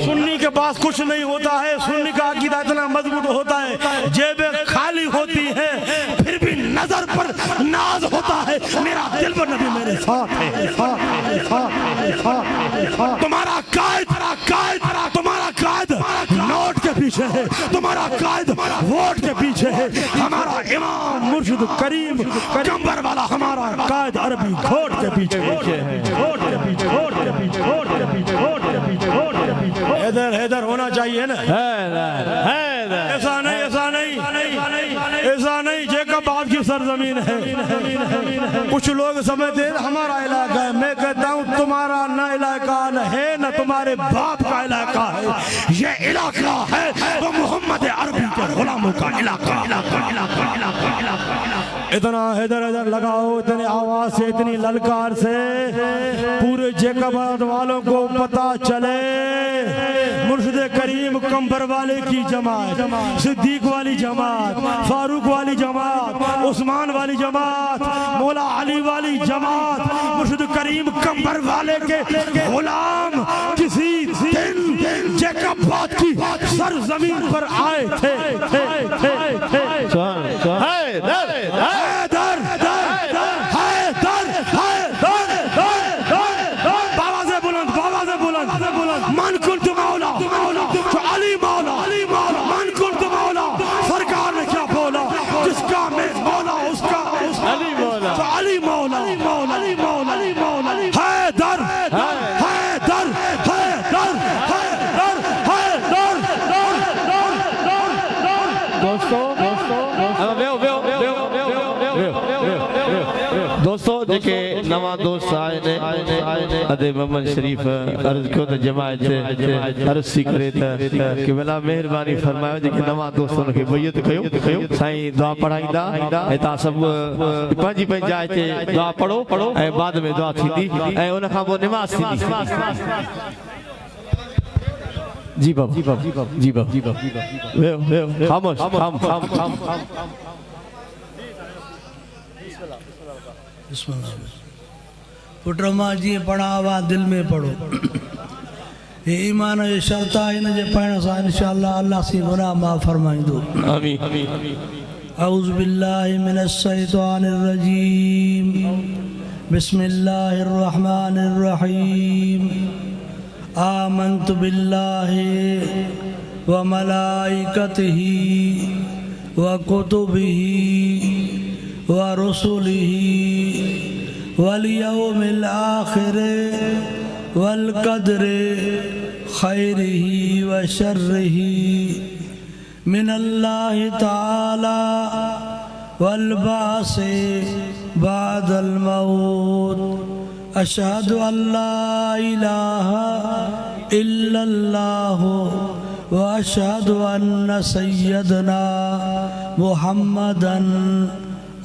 [SPEAKER 1] सुन्नी के पास कुछ नहीं होता है, सुन्नी का अकीदा इतना मजबूत होता है, जेबें खाली होती है फिर भी नजर पर नाज होता है। मेरा दिलबर नबी मेरे साथ है। तुम्हारा कायद नोट के पीछे है, तुम्हारा कायद वोट के पीछे है। हमारा इमाम मुर्शिद करीम कजम्बर वाला हमारा कायद अरबी घोट के पीछे है। हैदर होना चाहिए ना। ऐसा नहीं जेकब बाप की सरजमीन है। कुछ लोग समझते हैं हमारा इलाका है, मैं कहता हूँ तुम्हारा न इलाका है न तुम्हारे बाप का इलाका है, ये इलाका है वो मोहम्मद अरबी के गुलामों का इलाका। इतना हैदर लगाओ, इतने आवाज से, इतनी ललकार से पूरे जेकबाद वालों को पता चले मुर्शिद करीम कंबर वाले की जमात, सिद्दीक वाली जमात, फारूक वाली जमात, उस्मान वाली जमात, मौला अली वाली जमात, मुर्शिद करीम कंबर वाले के गुलाम किसी दिन जेकबाद की सरजमीन पर आए थे। बाबा से बुलंद मन कुल मौला, अली मौला, मन कुल मौला। सरकार ने क्या बोला? जिसका मैं मौला उसका अली मौला, अली मौला, हैदर।
[SPEAKER 2] दोस्तों जेके नवा दोस्त आए ने अदे मोहम्मद शरीफ अर्ज क्यों तो जमात अर्ज सी करे कि भला मेहरबानी फरमायो जेके नवा दोस्तन के बैयत कयो साईं दुआ पढ़ाईंदा एता सब पंजी जाए ते दुआ पढ़ो ए बाद में दुआ थींदी ए उन खां पो नमाज थींदी। जी बाबा खामोश
[SPEAKER 3] पुट मां जी पढ़ा हुआ दिल में पढ़ो। ये ईमान जो शर्त है, इन जे पढ़ण सां इंशाअल्लाह अल्लाह सी गुनाह माफ़ फरमाइंदो।
[SPEAKER 2] आमीन।
[SPEAKER 3] अऊज़ु बिल्लाहि मिनश शैतानिर रजीम। बिस्मिल्लाहिर रहमानिर रहीम। आमन्तु बिल्लाहि व मलाइकतिही व कुतुबिही व रुसुलिही वल यौमिल आखिर वल क़द्रि खैरिही व शर्रिही मिनल्लाहि ताला वल बासे बादल मौत। अशहदु अल्ला इलाहा इल्लल्लाहु व अशहदु अन्न सय्यदना मुहम्मदन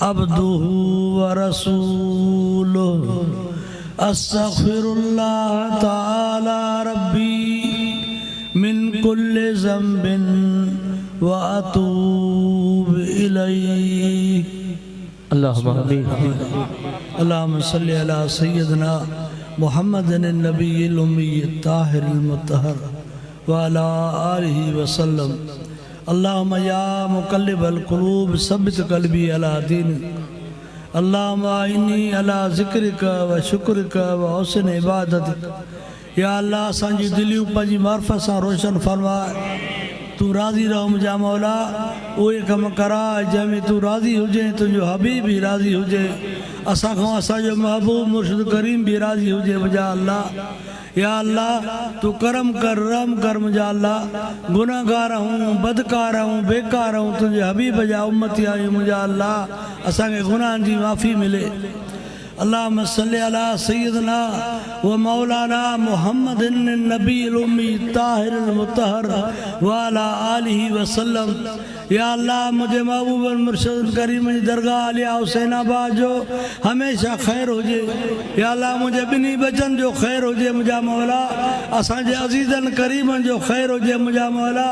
[SPEAKER 3] अब्दुहु व रसूलुहु। अस्तग़फिरुल्लाह ताला रब्बी मिन कुल्लि ज़ंबिन व अतूब इलैहि।
[SPEAKER 2] अल्लाहुम्मा आमीन।
[SPEAKER 3] अल्लाहुम्मा सल्लि अला सय्यदना मुहम्मदिन नबिय्यिल उम्मिय्यित ताहिरिल मुत्तहर व अला आलिहि व सल्लम। अल्लाहुम्मा या मुक़ल्लिबल क़ुलूब सब्बित क़ल्बी अला दीनिक। अल्लाहुम्मा इन्नी अला ज़िक्रिका व शुक्रिका व हुस्न इबादतिक। या अल्लाह असांजी दिलियूं पंहिंजी मार्फत सां रोशन फरमाए। तू राज़ी रहो मुंहिंजा मौला, उहे कम कराए जंहिंमें तू राज़ी हुजे, तुंहिंजो हबीब भी राज़ी हुजे, असां खां असांजो महबूब मुर्शिद करीम भी राज़ी हुजे मुंहिंजा अल्लाह। या अल्लाह तू करम कर, रहम कर मुंहिंजा अल्लाह। गुनाहगार हूँ, बदकार हूँ, बेकार हूँ, तुंहिंजे हबीब जा उम्मती आहियूं मुंहिंजा अल्लाह। असांखे गुनाहनि जी माफ़ी मिले। अल्लाहुम्मा सल्लि अला सय्यदना व मौलाना मुहम्मदिन नबील उम्मी ताहिरिल मुत्तहर व अला आलिहि व सल्लम। या अल्लाह मुझे महबूब मुर्शिद करीम जी दरगाह आलिया हुसैनाबाद जो हमेशा खैर हुजे। या अल्लाह मुझे बिनी बचन जो खैर हुजे मुंहिंजा मौला। असांजे अज़ीज़न करीमन जो खैर हुजे मुंहिंजा मौला।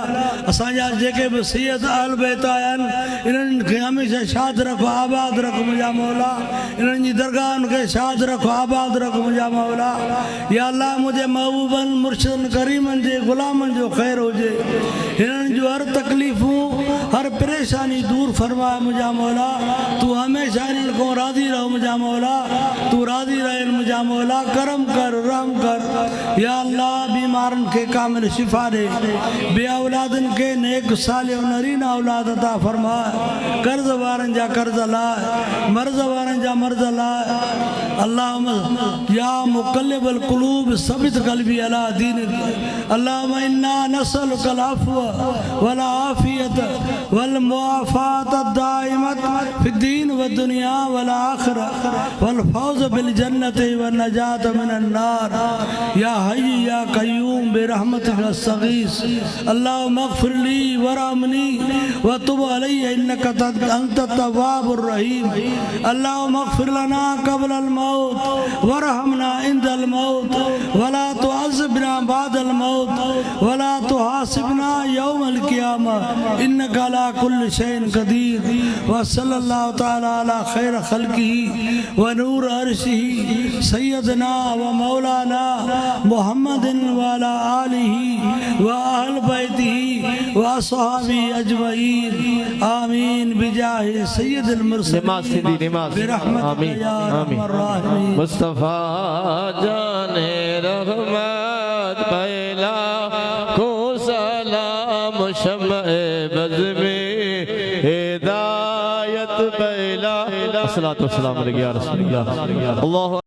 [SPEAKER 3] असांजा जेके बि सैयद अहल बैत आहिनि इन्हनि खे हमेशा शाद रखो, आबाद रखो मुंहिंजा मौला। इन्हनि जी दरगाह उनके शाद रखो, आबाद रखो मुंहिंजा मौला। या अल्लाह मुझे महबूबन मुर्शिदन करीमन जे गुलामन जो खैर हुजे। हिननि जो हर तकलीफ़ूं, हर परेशानी दूर फरमाए मुंहिंजा मौला। तू हमेशा इन्हनि खां राज़ी रहो मुंहिंजा मौला। तू राज़ी रहे मुंहिंजा मौला। करम कर, रहम कर। या अल्लाह बीमारनि खे कामिल शिफ़ा ॾे। बे औलादनि खे नेक सालिह नरीना औलाद अता फरमाए। कर्ज़ वारनि जा कर्ज़ लाए, मर्ज़ वारनि जा मर्ज़ लाए। अल्लाहुम्मा या मुक़ल्लिबल क़ुलूब सब्बित क़ल्बी अला दीनिक। अल्लाहुम्मा इन्ना नसअलुकल अफ़्व वल आफ़ियत वल मुआफ़ात दाइमत फ़िद्दीन व दुनिया वल आख़िरह वल फ़ौज़ बिल जन्नति व नजात मिनन नार। या हय्य या क़य्यूम बिरहमतिक अस्तगीस। अल्लाहुम्मा अग़फ़िर ली वरहमनी व तुब अलैया इन्नका अंतत तव्वाबुर रहीम। अल्लाहुम्मा अग़फ़िर लना क़ब्लल मौत वरहमना इंदल मौत वला तुअज़्ज़िबना बादल मौत वला तुहासिबना यौमल क़ियामह इन्नका अला कुल्लि शैइन क़दीर। व सल्लल्लाहु तआला अला खैर खल्क़िही व नूर अर्शिही सय्यदना व मौलाना मुहम्मदिन व अला आलिही व अहल बैतिही व अस्हाबी अजमईन। आमीन बिजाहि सय्यदिल मुरसलीन।
[SPEAKER 2] नमाज सिंधी नमाज। आमीन आमीन। मुस्तफा जाने रहमत पहला को सलाम शम्ए बज़ में हिदायत पहला। अस्सलातु वस्सलामु अलैका या रसूलल्लाह। अल्लाह